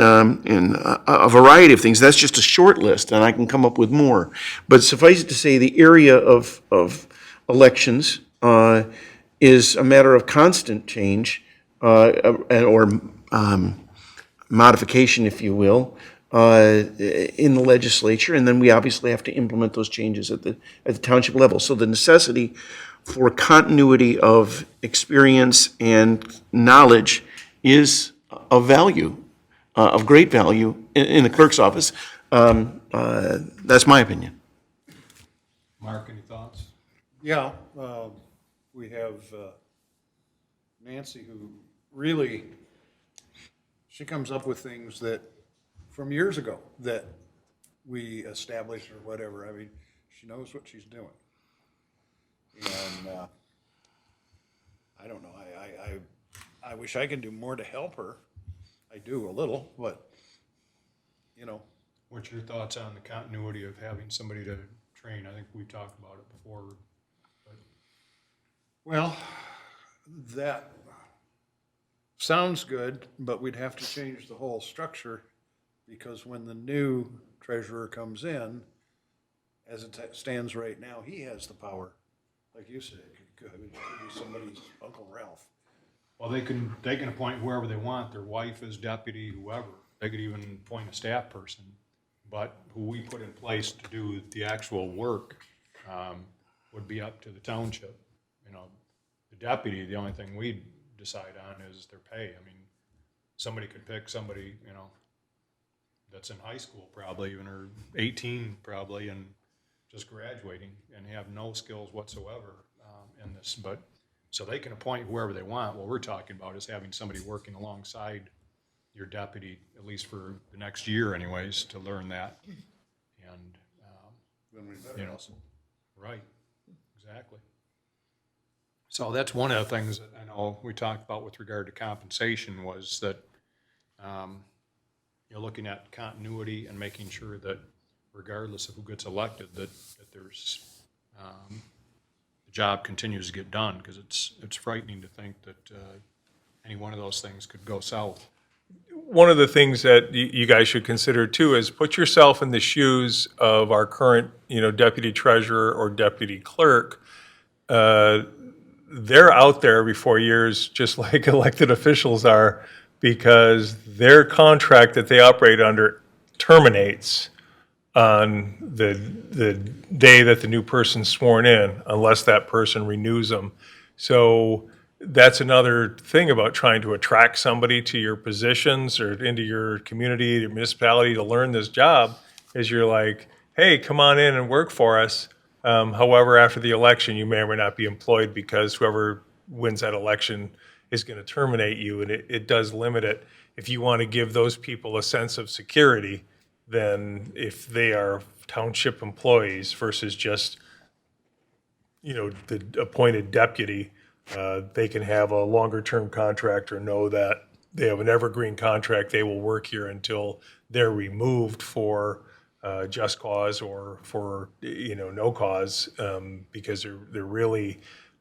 a variety of things. That's just a short list, and I can come up with more. But suffice it to say, the area of elections is a matter of constant change or modification, if you will, in the legislature, and then we obviously have to implement those changes at the township level. So the necessity for continuity of experience and knowledge is of value, of great value in the clerk's office. That's my opinion. Mark, any thoughts? Yeah, we have Nancy, who really, she comes up with things that, from years ago, that we established or whatever. I mean, she knows what she's doing. And I don't know, I wish I could do more to help her. I do a little, but, What's your thoughts on the continuity of having somebody to train? I think we've talked about it before. But well, that sounds good, but we'd have to change the whole structure, because when the new treasurer comes in, as it stands right now, he has the power. Like you said, it could be somebody's Uncle Ralph. Well, they can appoint whoever they want, their wife as deputy, whoever. They could even appoint a staff person. But who we put in place to do the actual work would be up to the township. The deputy, the only thing we decide on is their pay. I mean, somebody could pick somebody, that's in high school probably, even or 18 probably, and just graduating and have no skills whatsoever in this. But so they can appoint whoever they want. What we're talking about is having somebody working alongside your deputy, at least for the next year anyways, to learn that. And, Then we better also. right, exactly. So that's one of the things that I know we talked about with regard to compensation, was that you're looking at continuity and making sure that regardless of who gets elected, that there's the job continues to get done, because it's frightening to think that any one of those things could go south. One of the things that you guys should consider too is put yourself in the shoes of our current, deputy treasurer or deputy clerk. They're out there every 4 years, just like elected officials are, because their contract that they operate under terminates on the day that the new person's sworn in, unless that person renews them. So that's another thing about trying to attract somebody to your positions or into your community, your municipality to learn this job, is you're like, hey, come on in and work for us. However, after the election, you may or may not be employed, because whoever wins that election is going to terminate you, and it does limit it. If you want to give those people a sense of security, then if they are township employees versus just, the appointed deputy, they can have a longer-term contract or know that they have an evergreen contract. They will work here until they're removed for just cause or for no cause, because they're really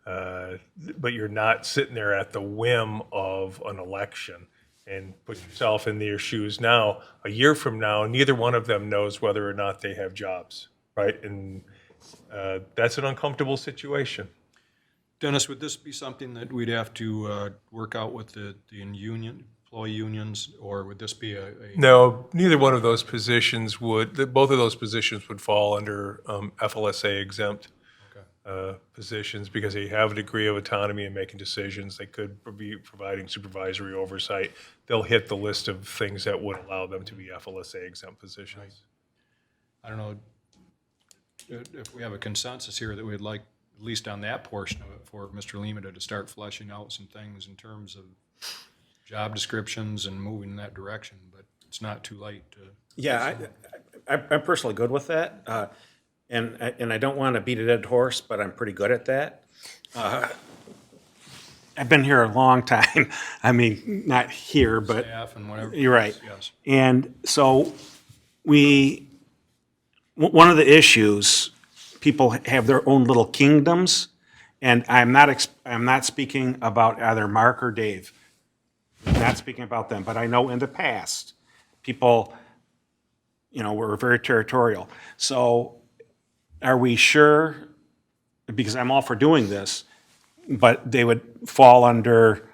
but you're not sitting there at the whim of an election. And put yourself in their shoes now. A year from now, neither one of them knows whether or not they have jobs, right? And that's an uncomfortable situation. Dennis, would this be something that we'd have to work out with the employee unions, or would this be a? No, neither one of those positions would, both of those positions would fall under FLSA exempt positions because they have a degree of autonomy in making decisions. They could be providing supervisory oversight. They'll hit the list of things that would allow them to be FLSA exempt positions. I don't know if we have a consensus here that we'd like, at least on that portion of it, for Mr. Lima to start fleshing out some things in terms of job descriptions and moving in that direction, but it's not too late to. Yeah, I'm personally good with that. And I don't want to beat a dead horse, but I'm pretty good at that. I've been here a long time. I mean, not here, but Staff and whatever. you're right. Yes. And so one of the issues, people have their own little kingdoms, and I'm not speaking about either Mark or Dave. I'm not speaking about them, but I know in the past, people, were very territorial. So are we sure, because I'm all for doing this, but they would fall under,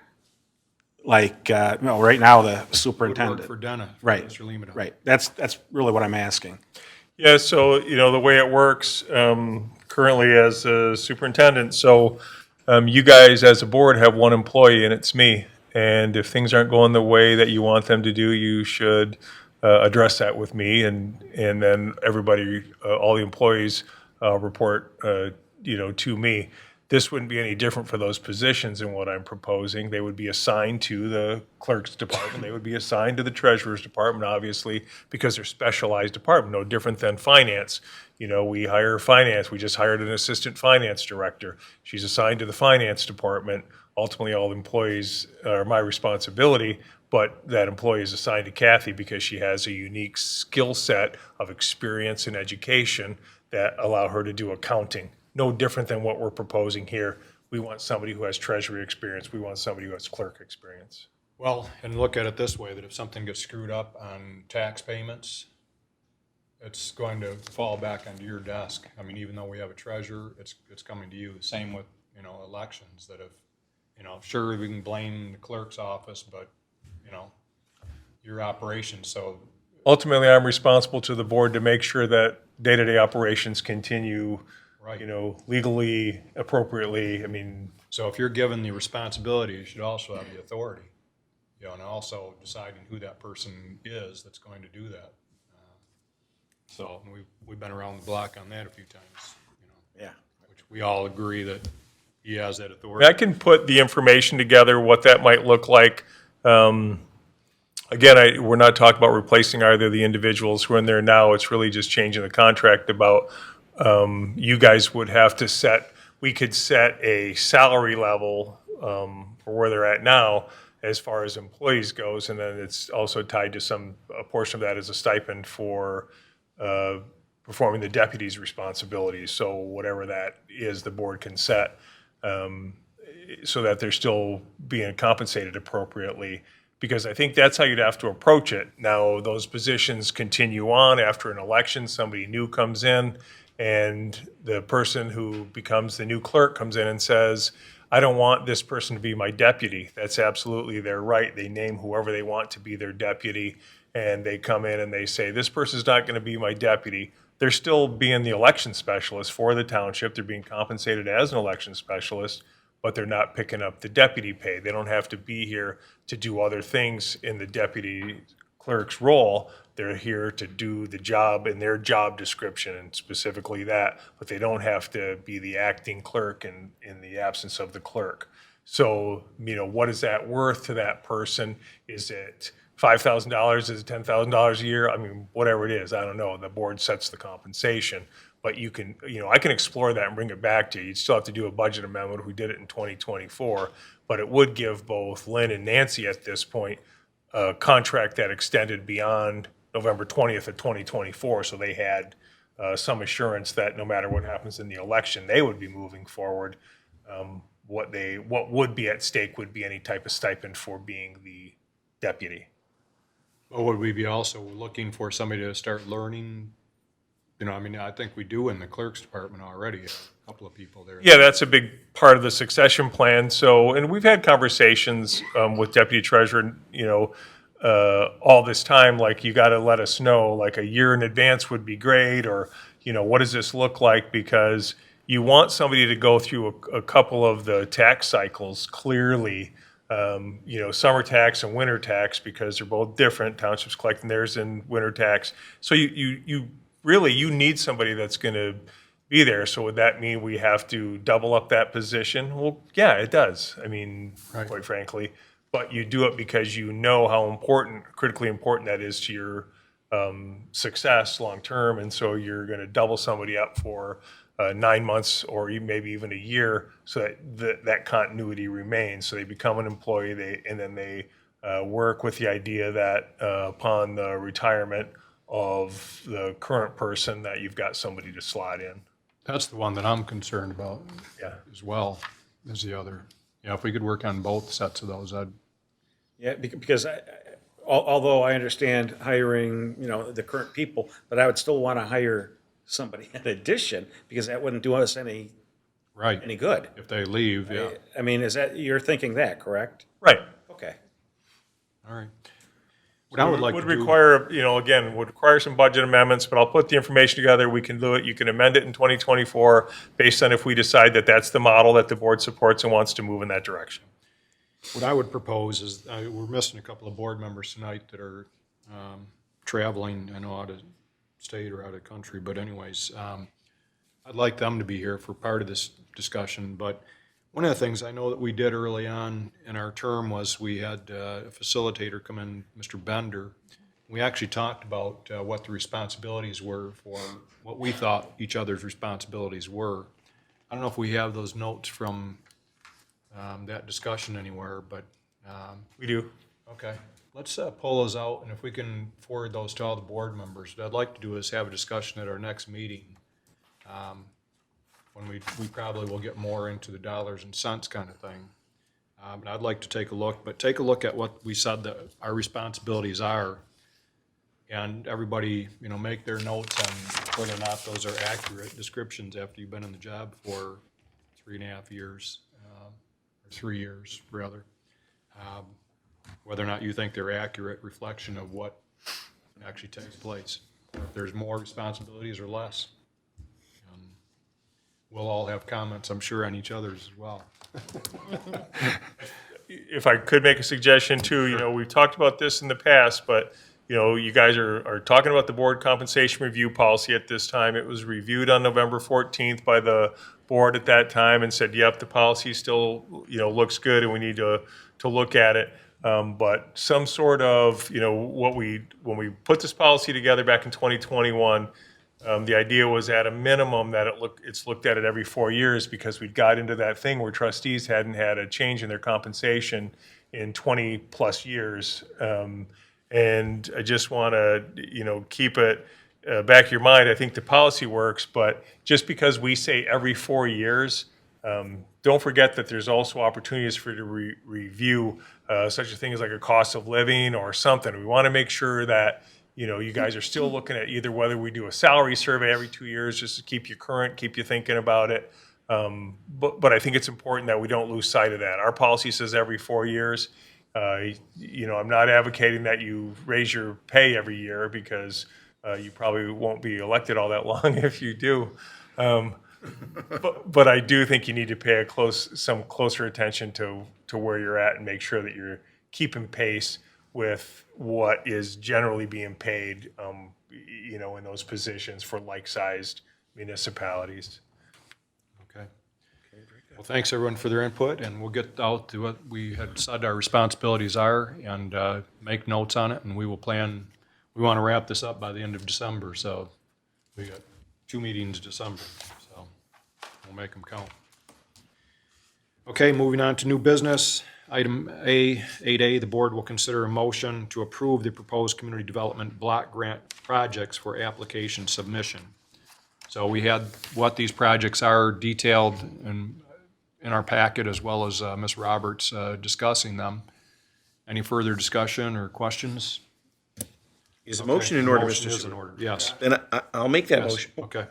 right now, the Would superintendent? work for Dana, for Right, Mr. Lima. right. That's really what I'm asking. Yeah, so, the way it works currently as a superintendent, so you guys as a board have one employee and it's me. And if things aren't going the way that you want them to do, you should address that with me, and then everybody, all the employees report, to me. This wouldn't be any different for those positions in what I'm proposing. They would be assigned to the clerk's department. They would be assigned to the treasurer's department, obviously, because they're specialized department, no different than finance. We hire finance. We just hired an assistant finance director. She's assigned to the finance department. Ultimately, all employees are my responsibility, but that employee is assigned to Kathy because she has a unique skill set of experience and education that allow her to do accounting. No different than what we're proposing here. We want somebody who has treasury experience. We want somebody who has clerk experience. Well, and look at it this way, that if something gets screwed up on tax payments, it's going to fall back onto your desk. I mean, even though we have a treasurer, it's coming to you. Same with, elections, that if, sure, we can blame the clerk's office, but, your operation, so. Ultimately, I'm responsible to the board to make sure that day-to-day operations continue, Right. legally, appropriately. I mean, So if you're given the responsibility, you should also have the authority, and also deciding who that person is that's going to do that. So we've been around the block on that a few times, Yeah. which we all agree that he has that authority. I can put the information together, what that might look like. Again, we're not talking about replacing either of the individuals who are in there now. It's really just changing the contract about, you guys would have to we could set a salary level for where they're at now as far as employees goes, and then it's also tied to a portion of that is a stipend for performing the deputy's responsibilities. So whatever that is, the board can set so that they're still being compensated appropriately. Because I think that's how you'd have to approach it. Now, those positions continue on after an election, somebody new comes in, and the person who becomes the new clerk comes in and says, I don't want this person to be my deputy. That's absolutely their right. They name whoever they want to be their deputy, and they come in and they say, this person's not going to be my deputy. They're still being the election specialist for the township. They're being compensated as an election specialist, but they're not picking up the deputy pay. They don't have to be here to do other things in the deputy clerk's role. They're here to do the job in their job description, and specifically that, but they don't have to be the acting clerk in the absence of the clerk. So, what is that worth to that person? Is it $5,000? Is it $10,000 a year? I mean, whatever it is, I don't know. The board sets the compensation. But you can, I can explore that and bring it back to you. You'd still have to do a budget amendment. We did it in 2024, but it would give both Lynn and Nancy at this point a contract that extended beyond November 20th of 2024. So they had some assurance that no matter what happens in the election, they would be moving forward. what would be at stake would be any type of stipend for being the deputy. Or would we be also looking for somebody to start learning? You know, I mean, I think we do in the clerk's department already, a couple of people there. Yeah, that's a big part of the succession plan. So, and we've had conversations with deputy treasurer, all this time, like, you got to let us know, like, a year in advance would be great, or, what does this look like? Because you want somebody to go through a couple of the tax cycles clearly, summer tax and winter tax, because they're both different. Township's collecting theirs in winter tax. So you really need somebody that's going to be there. So would that mean we have to double up that position? Well, yeah, it does. I mean, quite frankly, but you do it because you know how important, critically important that is to your success long-term. And so you're going to double somebody up for 9 months or maybe even a year, so that continuity remains. So they become an employee, and then they work with the idea that upon the retirement of the current person, that you've got somebody to slot in. That's the one that I'm concerned about as well as the other. Yeah, if we could work on both sets of those, Yeah, because although I understand hiring, the current people, but I would still want to hire somebody in addition, because that wouldn't do us any good. If they leave, yeah. I mean, you're thinking that, correct? Right. Okay. All right. What I would like to do. Would require some budget amendments, but I'll put the information together. We can do it. You can amend it in 2024 based on if we decide that that's the model that the board supports and wants to move in that direction. What I would propose is, we're missing a couple of board members tonight that are traveling, I know, out of state or out of country, but anyways, I'd like them to be here for part of this discussion. But one of the things I know that we did early on in our term was we had a facilitator come in, Mr. Bender. We actually talked about what the responsibilities were for what we thought each other's responsibilities were. I don't know if we have those notes from that discussion anywhere, but. We do. Okay, let's pull those out, and if we can forward those to all the board members. What I'd like to do is have a discussion at our next meeting, when we probably will get more into the dollars and cents kind of thing. And I'd like to take a look at what we said that our responsibilities are, and everybody, make their notes on whether or not those are accurate descriptions after you've been in the job for 3.5 years, or 3 years, rather. Whether or not you think they're accurate reflection of what actually takes place. If there's more responsibilities or less. We'll all have comments, I'm sure, on each other's as well. If I could make a suggestion too, we've talked about this in the past, but you guys are talking about the board compensation review policy at this time. It was reviewed on November 14th by the board at that time and said, yep, the policy still, looks good and we need to look at it. But some sort of, when we put this policy together back in 2021, the idea was at a minimum that it's looked at it every 4 years, because we'd got into that thing where trustees hadn't had a change in their compensation in 20 plus years. And I just want to, keep it back of your mind. I think the policy works, but just because we say every 4 years, don't forget that there's also opportunities for you to review such a thing as like a cost of living or something. We want to make sure that you guys are still looking at either whether we do a salary survey every 2 years just to keep you current, keep you thinking about it. But I think it's important that we don't lose sight of that. Our policy says every 4 years. I'm not advocating that you raise your pay every year, because you probably won't be elected all that long if you do. But I do think you need to pay some closer attention to where you're at and make sure that you're keeping pace with what is generally being paid, in those positions for like-sized municipalities. Okay. Well, thanks everyone for their input, and we'll get out to what we had said our responsibilities are and make notes on it, and we will plan. We want to wrap this up by the end of December, so we got 2 meetings in December, so we'll make them count. Okay, moving on to new business. Item A, 8A, the board will consider a motion to approve the proposed community development block grant projects for application submission. So we had what these projects are detailed in our packet, as well as Ms. Roberts discussing them. Any further discussion or questions? Is a motion in order, Motion Mr. is in Super? order, yes. Then I'll make that Yes, motion. okay.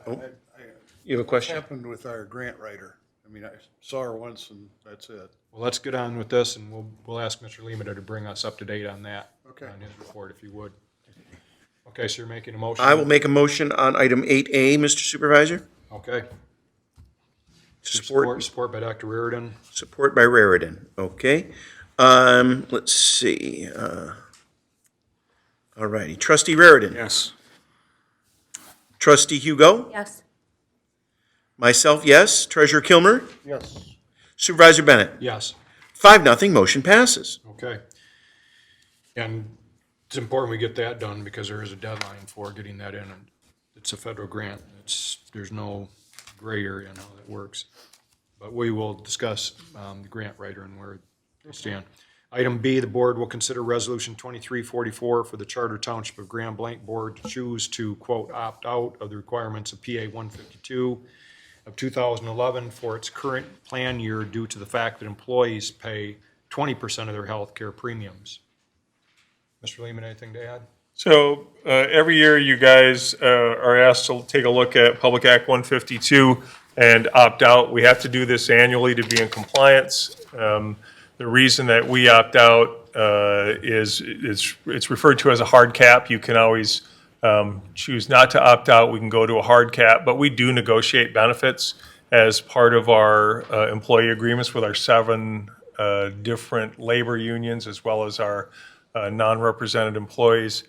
You have a What question? happened with our grant writer? I mean, I saw her once and that's it. Well, let's get on with this, and we'll ask Mr. Lehman to bring us up to date on that. Okay. On his report, if you would. Okay, so you're making a motion? I will make a motion on item 8A, Mr. Supervisor. Okay. Support, Support by Dr. Reardon. support by Raritan. Okay. Let's see. All righty. Trustee Raritan. Yes. Trustee Hugo. Yes. Myself, yes. Treasurer Kilmer. Yes. Supervisor Bennett. Yes. 5-0, motion passes. Okay. And it's important we get that done because there is a deadline for getting that in, and it's a federal grant. There's no gray area in how that works. But we will discuss the grant writer and where they stand. Item B, the board will consider Resolution 2344 for the Charter Township of Grand Blanc Board to choose to, quote, opt out of the requirements of PA 152 of 2011 for its current plan year due to the fact that employees pay 20% of their health care premiums. Mr. Lehman, anything to add? So every year, you guys are asked to take a look at Public Act 152 and opt out. We have to do this annually to be in compliance. The reason that we opt out is it's referred to as a hard cap. You can always choose not to opt out. We can go to a hard cap, but we do negotiate benefits as part of our employee agreements with our 7 different labor unions, as well as our non-represented employees.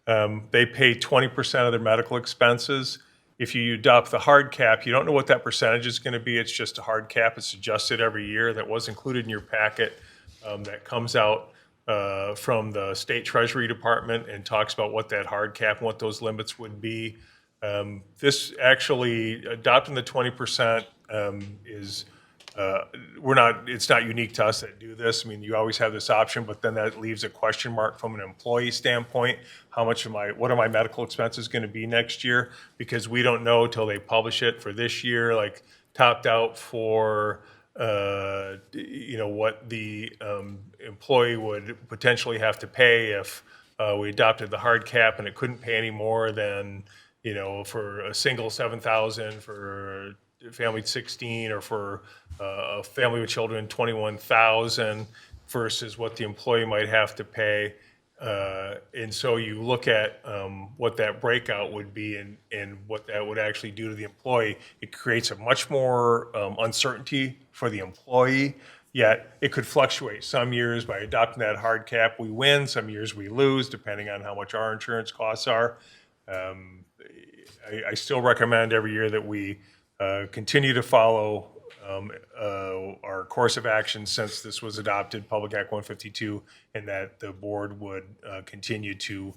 They pay 20% of their medical expenses. If you adopt the hard cap, you don't know what that percentage is going to be. It's just a hard cap. It's adjusted every year. That was included in your packet. That comes out from the State Treasury Department and talks about what that hard cap and what those limits would be. This actually, adopting the 20% is it's not unique to us that do this. I mean, you always have this option, but then that leaves a question mark from an employee standpoint. What are my medical expenses going to be next year? Because we don't know till they publish it for this year, like topped out for, what the employee would potentially have to pay if we adopted the hard cap and it couldn't pay any more than, for a single 7,000 for family 16, or for a family with children 21,000 versus what the employee might have to pay. And so you look at what that breakout would be and what that would actually do to the employee. It creates a much more uncertainty for the employee, yet it could fluctuate. Some years by adopting that hard cap, we win. Some years we lose, depending on how much our insurance costs are. I still recommend every year that we continue to follow our course of action since this was adopted, Public Act 152, and that the board would continue to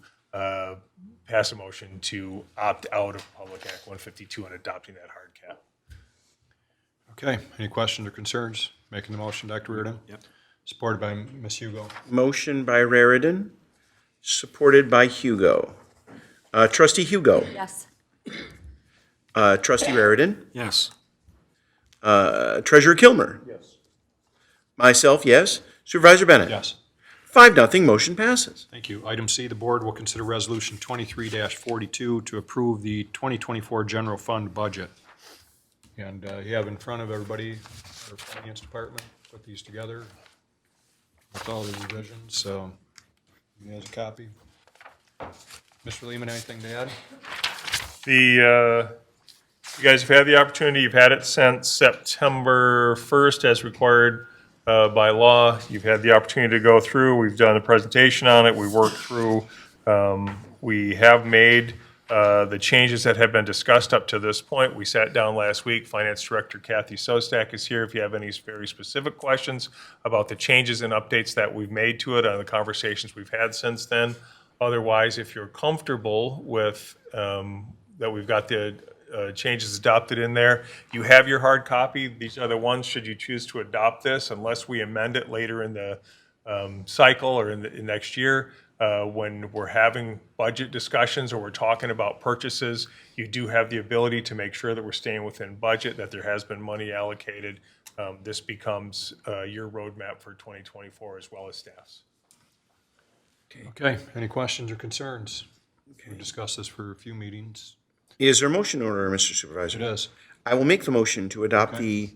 pass a motion to opt out of Public Act 152 and adopting that hard cap. Okay, any questions or concerns? Making the motion, Dr. Reardon? Yep. Supported by Ms. Hugo. Motion by Raritan, supported by Hugo. Trustee Hugo. Yes. Trustee Raritan. Yes. Treasurer Kilmer. Yes. Myself, yes. Supervisor Bennett. Yes. 5-0, motion passes. Thank you. Item C, the board will consider Resolution 23-42 to approve the 2024 general fund budget. And you have in front of everybody, our finance department put these together with all the revisions, so you guys a copy. Mr. Lehman, anything to add? You guys have had the opportunity, you've had it since September 1st as required by law. You've had the opportunity to go through, we've done a presentation on it, we worked through, we have made the changes that have been discussed up to this point. We sat down last week, Finance Director Kathy Sostak is here if you have any very specific questions about the changes and updates that we've made to it and the conversations we've had since then. Otherwise, if you're comfortable with that we've got the changes adopted in there, you have your hard copy. These are the ones, should you choose to adopt this, unless we amend it later in the cycle or in the next year. When we're having budget discussions or we're talking about purchases, you do have the ability to make sure that we're staying within budget, that there has been money allocated this becomes your roadmap for 2024 as well as staff's. Okay, any questions or concerns? We've discussed this for a few meetings. Is there a motion order, Mr. Supervisor? It is. I will make the motion to adopt the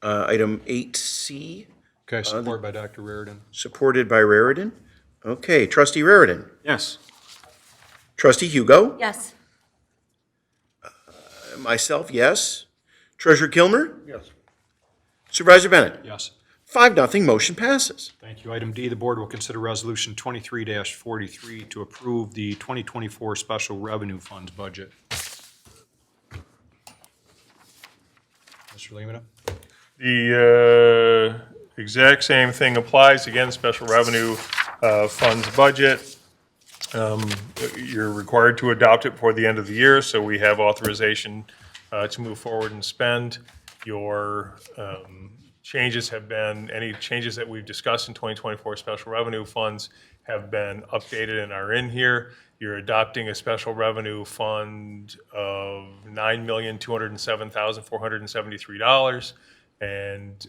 item 8C, Okay, support by Dr. Reardon. supported by Raritan. Okay, trustee Raritan. Yes. Trustee Hugo. Yes. Myself, yes. Treasurer Kilmer. Yes. Supervisor Bennett. Yes. 5-0, motion passes. Thank you. Item D, the board will consider resolution 23-43 to approve the 2024 special revenue funds budget. Mr. Lemata? The exact same thing applies. Again, special revenue funds budget. You're required to adopt it before the end of the year, so we have authorization to move forward and spend. Your changes have been, any changes that we've discussed in 2024 special revenue funds have been updated and are in here. You're adopting a special revenue fund of $9,207,473. And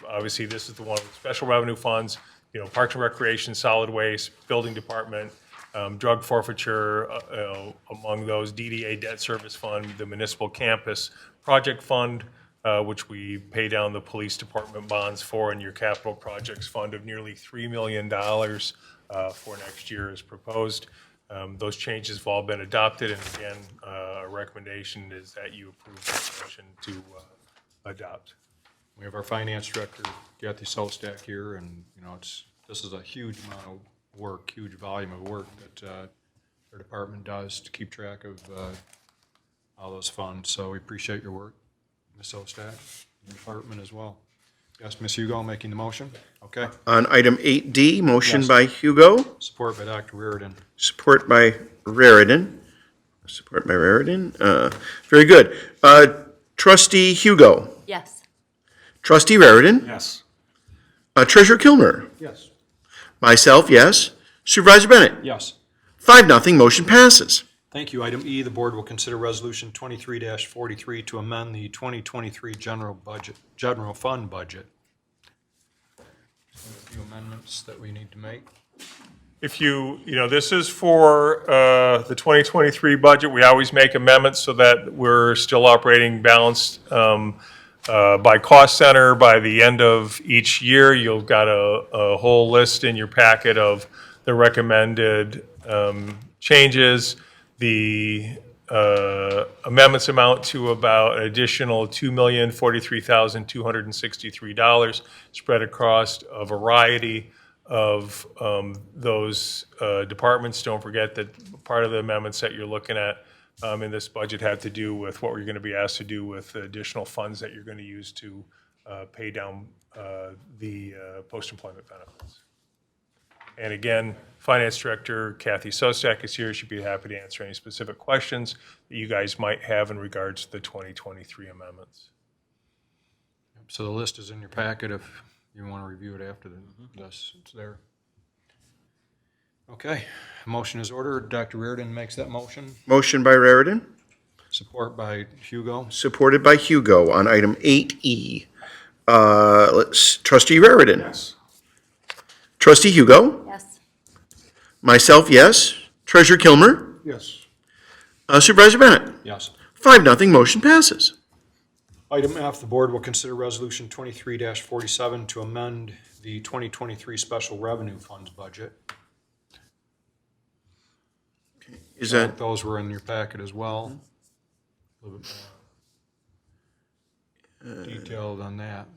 obviously, this is the one with special revenue funds, you know, Parks and Recreation, Solid Waste, Building Department, drug forfeiture, among those, DDA Debt Service Fund, the Municipal Campus Project Fund, which we pay down the police department bonds for, and your capital projects fund of nearly $3 million for next year is proposed. Those changes have all been adopted, and again, our recommendation is that you approve this motion to adopt. We have our finance director, Kathy Solstack, here, and, you know, this is a huge amount of work, huge volume of work that their department does to keep track of all those funds. So we appreciate your work, Ms. Solstack, and the department as well. Yes, Ms. Hugo making the motion? Okay. On item 8D, motion Yes. by Hugo, Support by Dr. Reardon. support by Raritan. Support by Raritan. Very good. Trustee Hugo. Yes. Trustee Raritan. Yes. Treasurer Kilmer. Yes. Myself, yes. Supervisor Bennett. Yes. 5-0, motion passes. Thank you. Item E, the board will consider resolution 23-43 to amend the 2023 general fund budget. A few amendments that we need to make. If you know, this is for the 2023 budget. We always make amendments so that we're still operating balanced by cost center. By the end of each year, you've got a whole list in your packet of the recommended changes. The amendments amount to about an additional $2,043,263 spread across a variety of those departments. Don't forget that part of the amendments that you're looking at in this budget had to do with what we're going to be asked to do with additional funds that you're going to use to pay down the post-employment benefits. And again, Finance Director Kathy Sostak is here. She'd be happy to answer any specific questions that you guys might have in regards to the 2023 amendments. So the list is in your packet if you want to review it after this. It's there. Okay, motion is ordered. Dr. Reardon makes that motion. Motion by Raritan, Support by Hugo. supported by Hugo on item 8E. Trustee Raritan. Yes. Trustee Hugo. Yes. Myself, yes. Treasurer Kilmer. Yes. Supervisor Bennett. Yes. 5-0, motion passes. Item F, the board will consider resolution 23-47 to amend the 2023 special revenue funds budget. Is that, Those were in your packet as well. A little bit more detailed on that.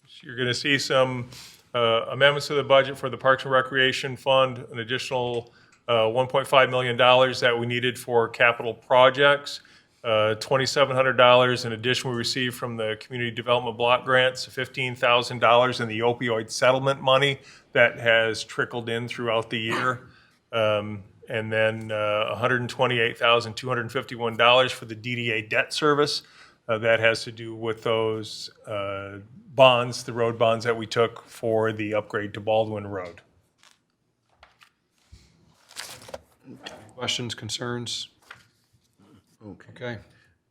So you're going to see some amendments to the budget for the Parks and Recreation Fund, an additional $1.5 million that we needed for capital projects, $2,700 in addition we received from the Community Development Block Grants, $15,000 in the opioid settlement money that has trickled in throughout the year, and then $128,251 for the DDA debt service. That has to do with those bonds, the road bonds that we took for the upgrade to Baldwin Road. Questions, concerns? Okay.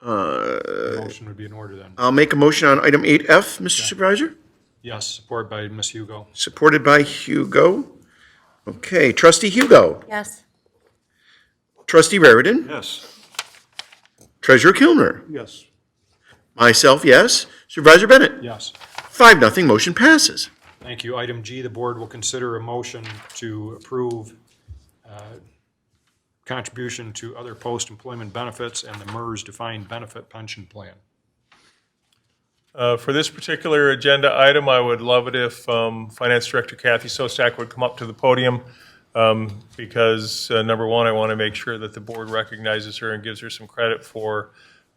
Motion would be in order then. I'll make a motion on item 8F, Mr. Supervisor. Yes, support by Ms. Hugo. Supported by Hugo. Okay, trustee Hugo. Yes. Trustee Raritan. Yes. Treasurer Kilmer. Yes. Myself, yes. Supervisor Bennett. Yes. 5-0, motion passes. Thank you. Item G, the board will consider a motion to approve contribution to other post-employment benefits and the MERS defined benefit pension plan. For this particular agenda item, I would love it if Finance Director Kathy Sostak would come up to the podium because, number one, I want to make sure that the board recognizes her and gives her some credit for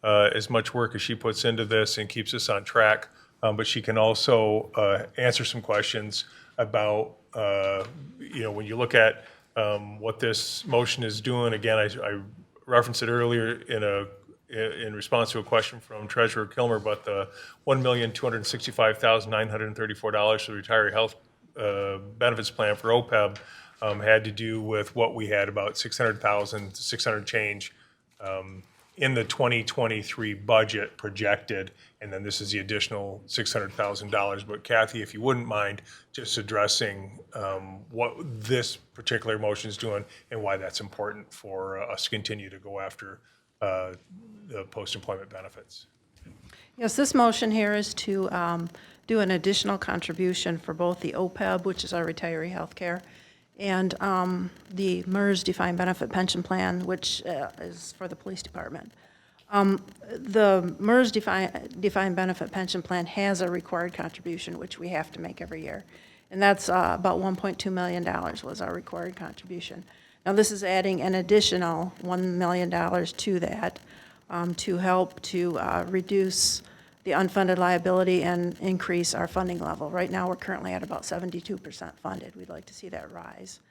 as much work as she puts into this and keeps us on track. But she can also answer some questions about, when you look at what this motion is doing. Again, I referenced it earlier in response to a question from Treasurer Kilmer, but the $1,265,934 for the retiree health benefits plan for OPEB had to do with what we had, about 600,000 to 600 change in the 2023 budget projected, and then this is the additional $600,000. But Kathy, if you wouldn't mind just addressing what this particular motion is doing and why that's important for us to continue to go after the post-employment benefits. Yes, this motion here is to do an additional contribution for both the OPEB, which is our retiree health care, and the MERS defined benefit pension plan, which is for the police department. The MERS defined benefit pension plan has a required contribution, which we have to make every year. And that's about $1.2 million was our required contribution. Now, this is adding an additional $1 million to that to help to reduce the unfunded liability and increase our funding level. Right now, we're currently at about 72% funded. We'd like to see that rise.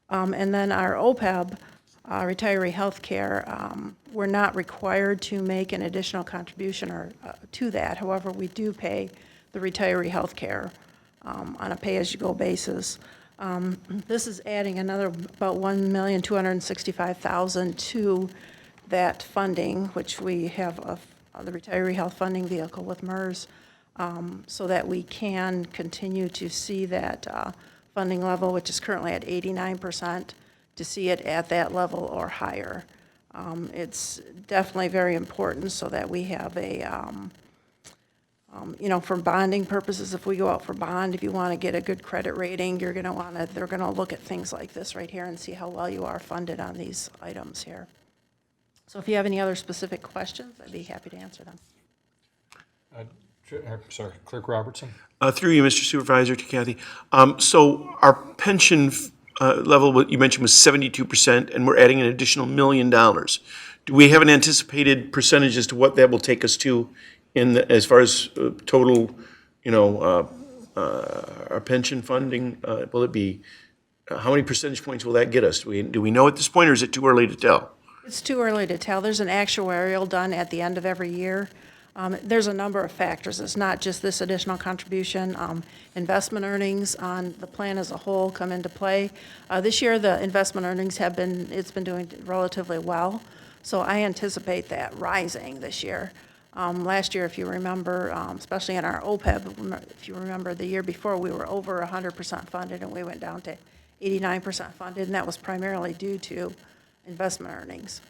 And then our OPEB, retiree health care, we're not required to make an additional contribution or to that. However, we do pay the retiree health care on a pay-as-you-go basis. This is adding another about $1,265,000 to that funding, which we have the retiree health funding vehicle with MERS, so that we can continue to see that funding level, which is currently at 89%, to see it at that level or higher. It's definitely very important so that we have a, for bonding purposes, if we go out for bond, if you want to get a good credit rating, they're going to look at things like this right here and see how well you are funded on these items here. So if you have any other specific questions, I'd be happy to answer them. Sorry, Clerk Robertson? Through you, Mr. Supervisor, to Kathy. So our pension level, what you mentioned, was 72%, and we're adding an additional $1 million. Do we have an anticipated percentage as to what that will take us to as far as total, our pension funding? Will it be, how many percentage points will that get us? Do we know at this point, or is it too early to tell? It's too early to tell. There's an actuarial done at the end of every year. There's a number of factors. It's not just this additional contribution. Investment earnings on the plan as a whole come into play. This year, the investment earnings it's been doing relatively well. So I anticipate that rising this year. Last year, if you remember, especially in our OPEB, if you remember the year before, we were over 100% funded and we went down to 89% funded, and that was primarily due to investment earnings.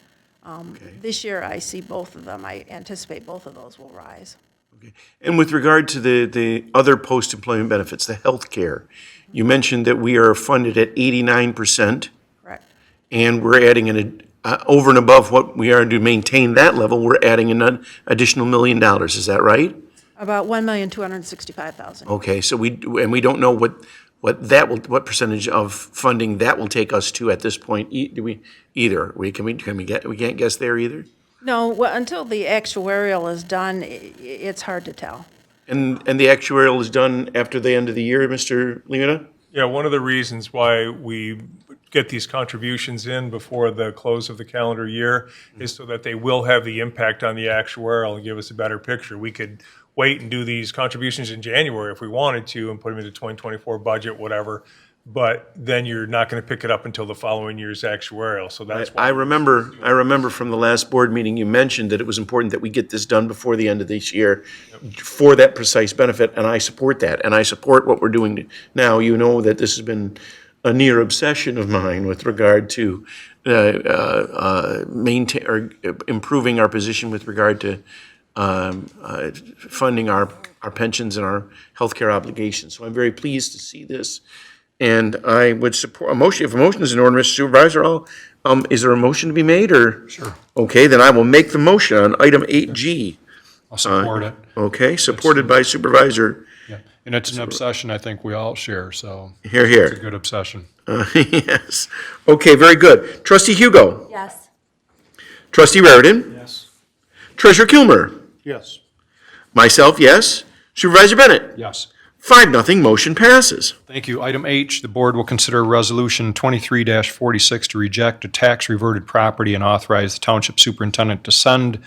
This year, I see both of them. I anticipate both of those will rise. Okay. And with regard to the other post-employment benefits, the health care, you mentioned that we are funded at 89%. Correct. And we're adding over and above what we are to maintain that level, we're adding an additional $1 million. Is that right? About $1,265,000. Okay, so we don't know what percentage of funding that will take us to at this point. We can't guess there either? No, well, until the actuarial is done, it's hard to tell. And the actuarial is done after the end of the year, Mr. Limina? Yeah, one of the reasons why we get these contributions in before the close of the calendar year is so that they will have the impact on the actuarial and give us a better picture. We could wait and do these contributions in January if we wanted to and put them into 2024 budget, whatever. but then you're not going to pick it up until the following year's actuarial, so that's why. I remember from the last board meeting, you mentioned that it was important that we get this done before the end of this year for that precise benefit, and I support that, and I support what we're doing now. You know that this has been a near obsession of mine with regard to maintain, or improving our position with regard to funding our pensions and our healthcare obligations. So I'm very pleased to see this. And I would support a motion. If a motion is in order, Mr. Supervisor, is there a motion to be made, or? Sure. Okay, then I will make the motion on item 8G. I'll support it. Okay, supported by Supervisor. Yeah. And it's an obsession I think we all share, so Here, it's a here. good obsession. Yes. Okay, very good. Trustee Hugo. Yes. Trustee Raritan. Yes. Treasurer Kilmer. Yes. Myself, yes. Supervisor Bennett. Yes. 5-0, motion passes. Thank you. Item H, the board will consider Resolution 23-46 to reject a tax reverted property and authorize the township superintendent to send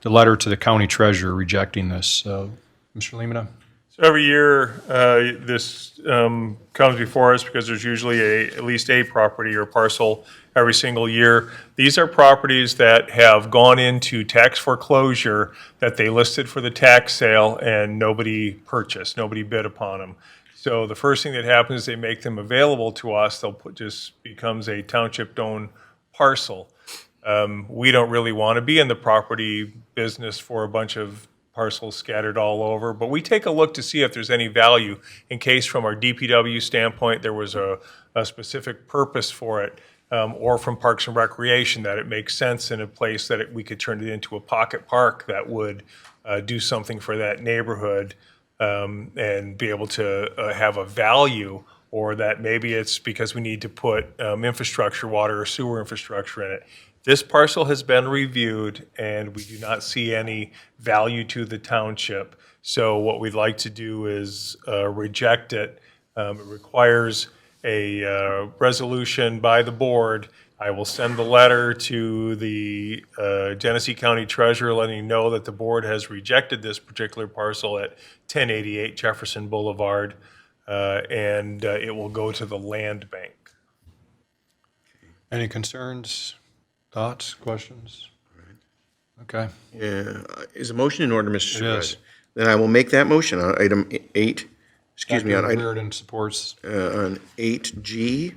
the letter to the county treasurer rejecting this. Mr. Lemata? So every year, this comes before us because there's usually at least a property or parcel every single year. These are properties that have gone into tax foreclosure that they listed for the tax sale and nobody purchased, nobody bid upon them. So the first thing that happens is they make them available to us. They'll just becomes a township-owned parcel. We don't really want to be in the property business for a bunch of parcels scattered all over, but we take a look to see if there's any value in case from our DPW standpoint there was a specific purpose for it, or from Parks and Recreation that it makes sense in a place that we could turn it into a pocket park that would do something for that neighborhood and be able to have a value, or that maybe it's because we need to put infrastructure, water or sewer infrastructure in it. This parcel has been reviewed, and we do not see any value to the township. So what we'd like to do is reject it. It requires a resolution by the board. I will send the letter to the Genesee County Treasurer letting you know that the board has rejected this particular parcel at 1088 Jefferson Boulevard, and it will go to the land bank. Any concerns, thoughts, questions? Okay. Yeah, is a motion in order, Mr. It Supervisor? is. Then I will make that motion on item 8, excuse me, on Dr. item, Reardon supports, on 8G,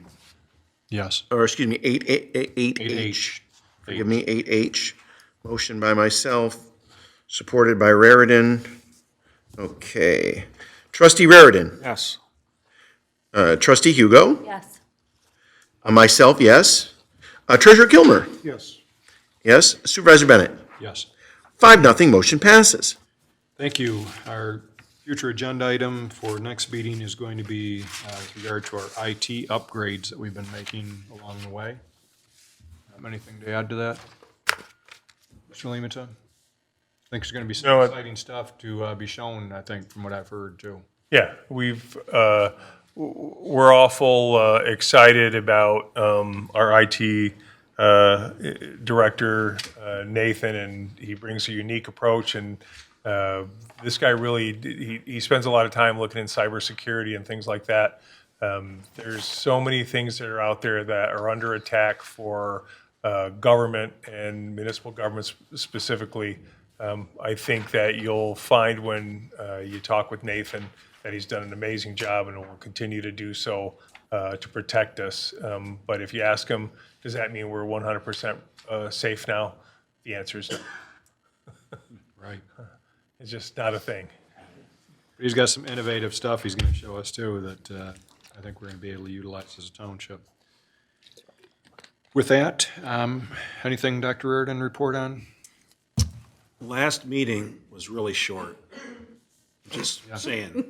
yes. or excuse me, 8H. 8H. Forgive me, 8H. Motion by myself, supported by Raritan. Okay. Trustee Raritan. Yes. Trustee Hugo. Yes. Myself, yes. Treasurer Kilmer. Yes. Yes. Supervisor Bennett. Yes. 5-0, motion passes. Thank you. Our future agenda item for next meeting is going to be with regard to our IT upgrades that we've been making along the way. Anything to add to that? Mr. Lemata? I think there's going to be some No, exciting stuff to be shown, I think, from what I've heard, too. Yeah, we're awful excited about our IT director, Nathan, and he brings a unique approach. And this guy really, he spends a lot of time looking in cybersecurity and things like that. There's so many things that are out there that are under attack for government and municipal governments specifically. I think that you'll find when you talk with Nathan that he's done an amazing job and will continue to do so to protect us. But if you ask him, does that mean we're 100% safe now? The answer is no. Right. It's just not a thing. But he's got some innovative stuff he's going to show us, too, that I think we're going to be able to utilize as a township. With that, anything, Dr. Reardon, report on? Last meeting was really short. Just saying.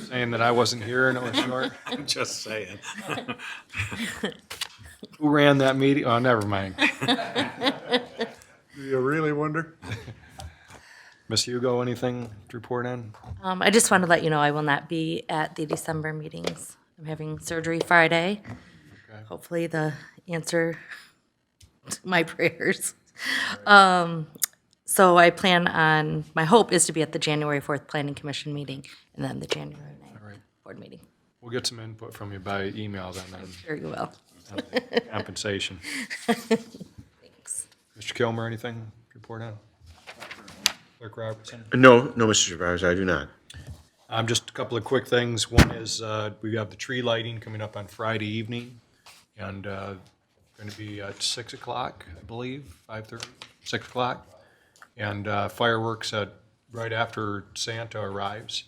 Saying that I wasn't here and it was short? I'm just saying. Who ran that meeting? Oh, never mind. Do you really wonder? Ms. Hugo, anything to report on? I just want to let you know I will not be at the December meetings. I'm having surgery Friday. Hopefully the answer to my prayers. So I plan on, my hope is to be at the January 4th Planning Commission meeting and then the January 9th board meeting. We'll get some input from you by email then Sure you will. on compensation. Thanks. Mr. Kilmer, anything to report on? Clerk Robertson? No, Mr. Supervisor, I do not. Just a couple of quick things. One is, we have the tree lighting coming up on Friday evening, and going to be at 6 o'clock, I believe, 5:30, 6 o'clock. And fireworks at, right after Santa arrives.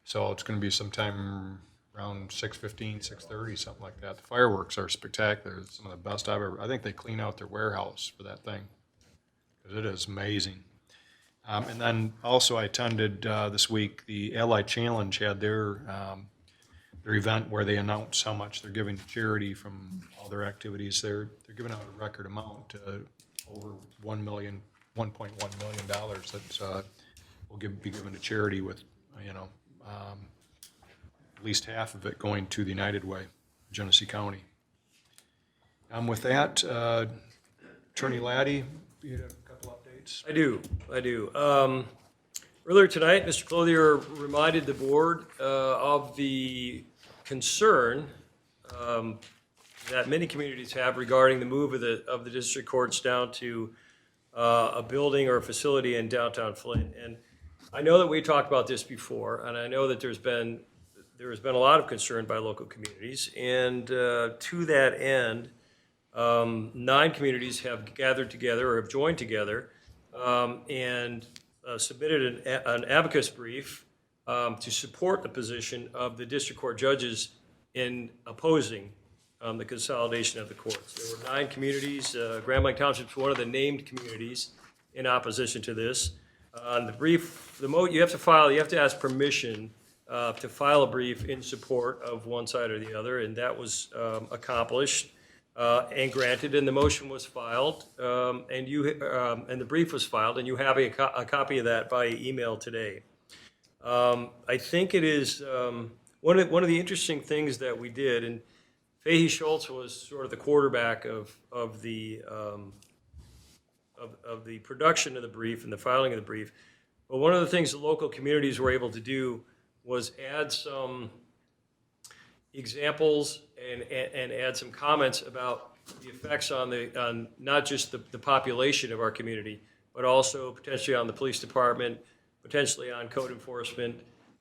So it's going to be sometime around 6:15, 6:30, something like that. The fireworks are spectacular. It's some of the best I've ever, I think they clean out their warehouse for that thing, because it is amazing. And then also I attended this week, the Allied Challenge had their event where they announced how much they're giving to charity from all their activities. They're giving out a record amount, over $1.1 million that will be given to charity, with, at least half of it going to the United Way, Genesee County. With that, Attorney Laddie, you have a couple updates? I do. Earlier tonight, Mr. Clothier reminded the board of the concern that many communities have regarding the move of the district courts down to a building or a facility in downtown Flint. And I know that we talked about this before, and I know that there has been a lot of concern by local communities. And to that end, 9 communities have gathered together or have joined together and submitted an advocacy brief to support the position of the district court judges in opposing the consolidation of the courts. There were 9 communities. Grand Blanc Township is one of the named communities in opposition to this. The brief, you have to ask permission to file a brief in support of one side or the other, and that was accomplished and granted, and the motion was filed, and the brief was filed, and you have a copy of that by email today. I think it is one of the interesting things that we did, and Fahey Schultz was sort of the quarterback of the production of the brief and the filing of the brief. But one of the things the local communities were able to do was add some examples and add some comments about the effects on not just the population of our community, but also potentially on the police department, potentially on code enforcement.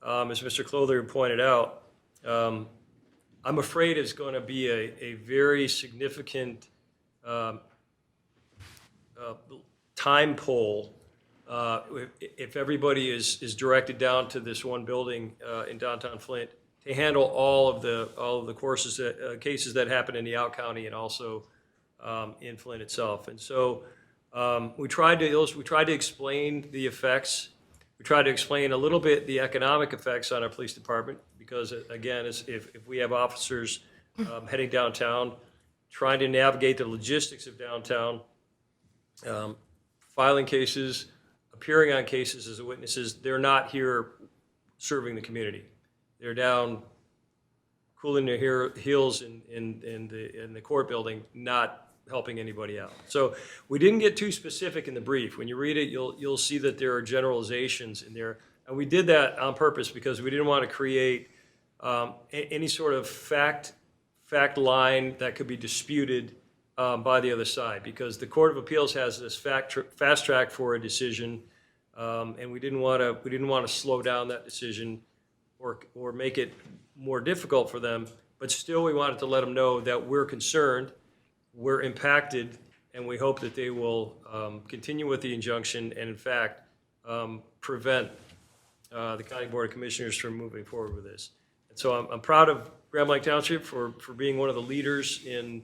As Mr. Clothier pointed out, I'm afraid it's going to be a very significant time pull if everybody is directed down to this one building in downtown Flint to handle all of the cases that happen in the out county and also in Flint itself. And so we tried to explain the effects. We tried to explain a little bit the economic effects on our police department, because again, if we have officers heading downtown, trying to navigate the logistics of downtown, filing cases, appearing on cases as witnesses, they're not here serving the community. They're down cooling their heels in the court building, not helping anybody out. So we didn't get too specific in the brief. When you read it, you'll see that there are generalizations in there. And we did that on purpose because we didn't want to create any sort of fact line that could be disputed by the other side, because the Court of Appeals has this fast track for a decision, and we didn't want to slow down that decision or make it more difficult for them. But still, we wanted to let them know that we're concerned, we're impacted, and we hope that they will continue with the injunction and, in fact, prevent the County Board of Commissioners from moving forward with this. And so I'm proud of Grand Blanc Township for being one of the leaders in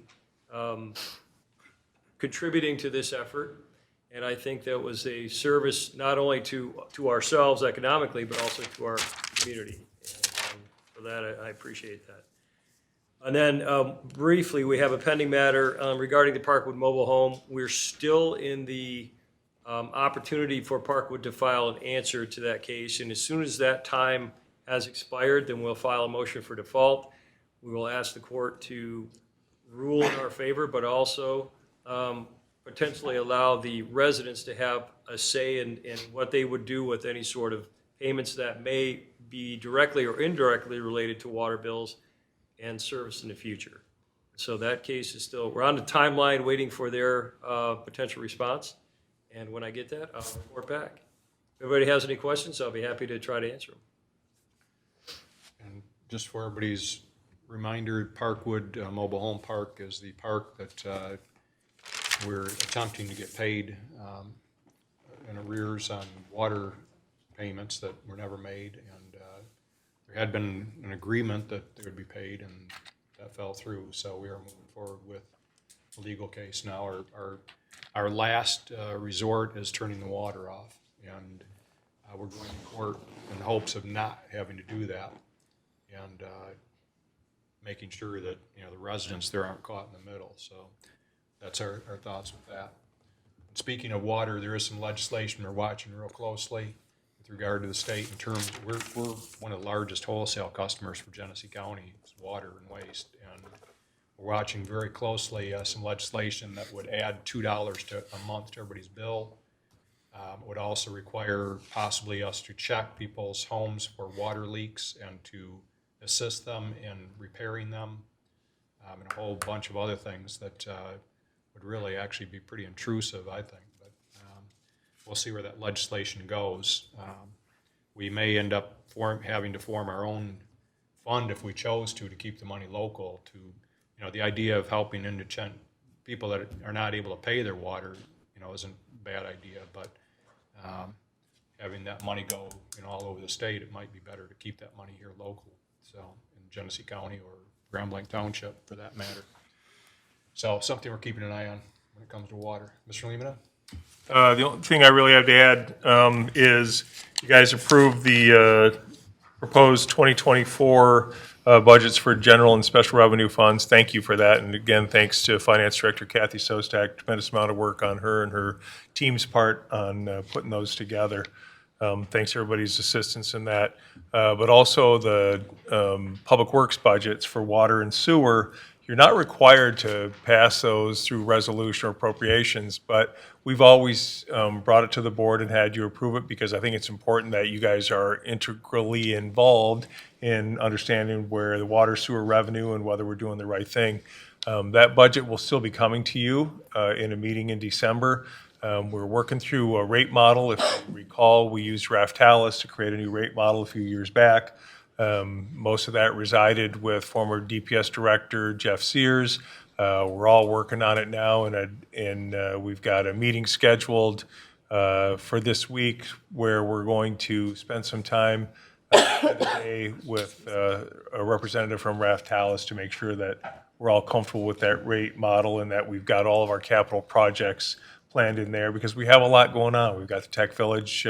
contributing to this effort. And I think that was a service not only to ourselves economically, but also to our community. And for that, I appreciate that. And then briefly, we have a pending matter regarding the Parkwood mobile home. We're still in the opportunity for Parkwood to file an answer to that case. And as soon as that time has expired, then we'll file a motion for default. We will ask the court to rule in our favor, but also potentially allow the residents to have a say in what they would do with any sort of payments that may be directly or indirectly related to water bills and service in the future. So that case is still, we're on the timeline waiting for their potential response. And when I get that, I'll report back. If everybody has any questions, I'll be happy to try to answer them. And just for everybody's reminder, Parkwood Mobile Home Park is the park that we're attempting to get paid in arrears on water payments that were never made. And there had been an agreement that they would be paid, and that fell through. So we are moving forward with a legal case now. Our last resort is turning the water off, and we're going to court in the hopes of not having to do that, and making sure that, you know, the residents there aren't caught in the middle. So that's our thoughts with that. Speaking of water, there is some legislation we're watching real closely with regard to the state in terms, we're one of the largest wholesale customers for Genesee County, water and waste, and we're watching very closely some legislation that would add $2 to a month to everybody's bill. It would also require possibly us to check people's homes for water leaks and to assist them in repairing them, and a whole bunch of other things that would really actually be pretty intrusive, I think. But we'll see where that legislation goes. We may end up having to form our own fund if we chose to keep the money local. To, you know, the idea of helping indigent people that are not able to pay their water, you know, isn't a bad idea. But having that money go, you know, all over the state, it might be better to keep that money here local. So in Genesee County or Grand Blanc Township, for that matter. So something we're keeping an eye on when it comes to water. Mr. Lemina? The only thing I really have to add is you guys approved the proposed 2024 budgets for general and special revenue funds. Thank you for that. And again, thanks to Finance Director Kathy Sostak, tremendous amount of work on her and her team's part on putting those together. Thanks for everybody's assistance in that. But also the public works budgets for water and sewer, you're not required to pass those through resolution or appropriations, but we've always brought it to the board and had you approve it because I think it's important that you guys are integrally involved in understanding where the water sewer revenue and whether we're doing the right thing. That budget will still be coming to you in a meeting in December. We're working through a rate model. If you recall, we used Raftalis to create a new rate model a few years back. Most of that resided with former DPS Director Jeff Sears. We're all working on it now, and we've got a meeting scheduled for this week where we're going to spend some time today with a representative from Raftalis to make sure that we're all comfortable with that rate model and that we've got all of our capital projects planned in there because we have a lot going on. We've got the Tech Village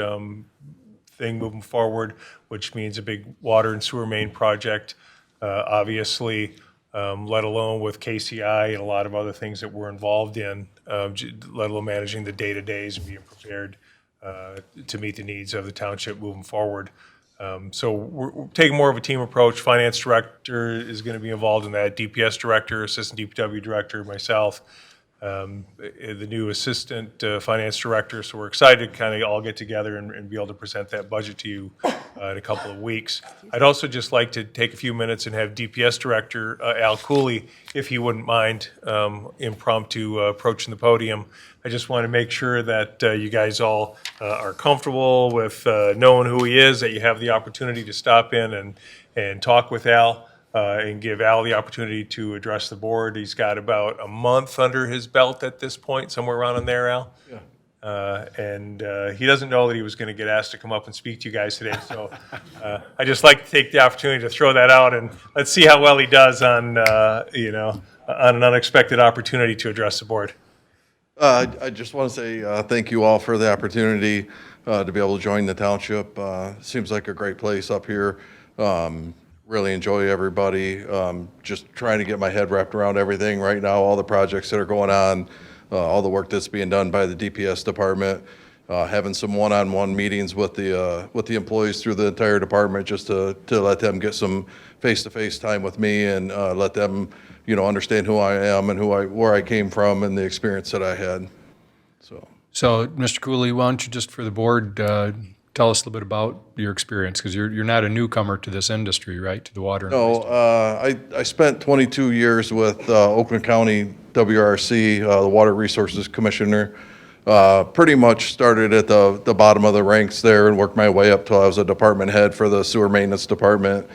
thing moving forward, which means a big water and sewer main project, obviously, let alone with KCI and a lot of other things that we're involved in, let alone managing the day-to-days and being prepared to meet the needs of the township moving forward. So we're taking more of a team approach. Finance Director is going to be involved in that, DPS Director, Assistant DPW Director, myself, the new Assistant Finance Director. So we're excited to kind of all get together and be able to present that budget to you in a couple of weeks. I'd also just like to take a few minutes and have DPS Director Al Cooley, if he wouldn't mind, impromptu approaching the podium. I just want to make sure that you guys all are comfortable with knowing who he is, that you have the opportunity to stop in and talk with Al. And give Al the opportunity to address the board. He's got about a month under his belt at this point, somewhere around in there, Al. Yeah. And he doesn't know that he was going to get asked to come up and speak to you guys today. So I just like to take the opportunity to throw that out, and let's see how well he does on, on an unexpected opportunity to address the board. I just want to say thank you all for the opportunity to be able to join the township. Seems like a great place up here. Really enjoy everybody. Just trying to get my head wrapped around everything right now, all the projects that are going on, all the work that's being done by the DPS department, having some one-on-one meetings with the employees through the entire department just to let them get some face-to-face time with me and let them, understand who I am and where I came from and the experience that I had. So, Mr. Cooley, why don't you just for the board tell us a little bit about your experience, because you're not a newcomer to this industry, right, to the water and No, wastewater? I spent 22 years with Oakland County WRC, the Water Resources Commissioner. Pretty much started at the bottom of the ranks there and worked my way up till I was a department head for the sewer maintenance department.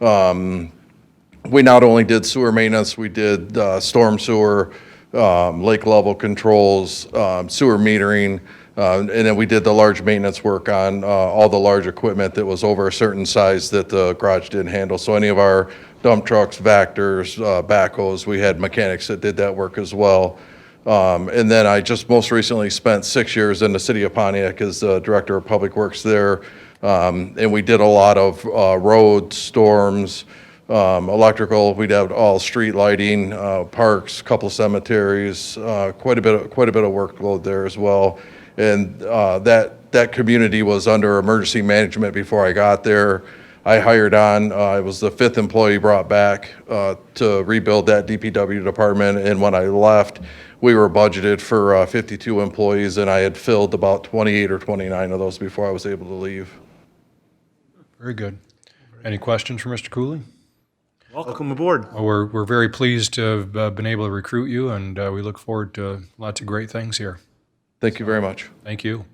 We not only did sewer maintenance, we did storm sewer, lake level controls, sewer metering, and then we did the large maintenance work on all the large equipment that was over a certain size that the garage didn't handle. So any of our dump trucks, vectors, backhoes, we had mechanics that did that work as well. And then I just most recently spent 6 years in the city of Pontiac as the director of public works there. And we did a lot of roads, storms, electrical. We'd have all street lighting, parks, couple cemeteries, quite a bit of workload there as well. And that community was under emergency management before I got there. I hired on, I was the 5th employee brought back to rebuild that DPW department. And when I left, we were budgeted for 52 employees, and I had filled about 28 or 29 of those before I was able to leave. Very good. Any questions for Mr. Cooley? Welcome aboard. Well, we're very pleased to have been able to recruit you, and we look forward to lots of great things here. Thank you very much. Thank you.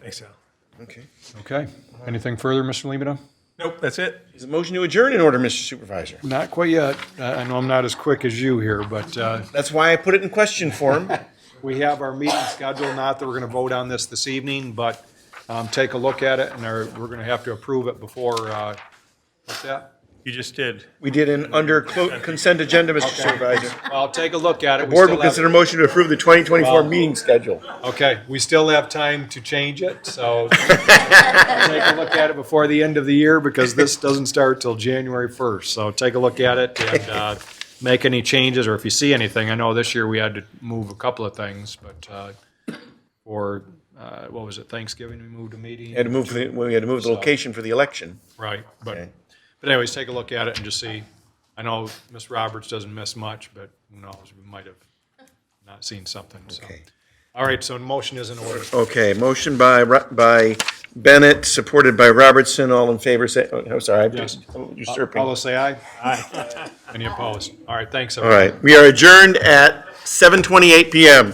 Thanks, Al. Okay. Okay. Anything further, Mr. Lemata? Nope, that's it. Is a motion to adjourn in order, Mr. Supervisor? Not quite yet. I know I'm not as quick as you here, but That's why I put it in question form. we have our meeting scheduled. Not that we're going to vote on this evening, but take a look at it, and we're going to have to approve it before, what's that? You just did. We did an under consent agenda, Mr. Supervisor. Well, take a look at it. The board will consider a motion to approve the 2024 meeting schedule. Okay, we still have time to change it, so take a look at it before the end of the year, because this doesn't start till January 1st. So take a look at it and make any changes, or if you see anything. I know this year we had to move a couple of things, but for, what was it, Thanksgiving, we moved a meeting? We had to move the location for the election. Right, Okay. but anyways, take a look at it and just see. I know Ms. Roberts doesn't miss much, but who knows, we might have not seen something, so. Okay. All right, so the motion is in order. Okay, motion by Bennett, supported by Robertson. All in favor, say, oh, I'm sorry, Yes. I'm usurping. All those say aye? Aye. Any opposed? All right, thanks, All everyone. right, we are adjourned at 7:28 PM.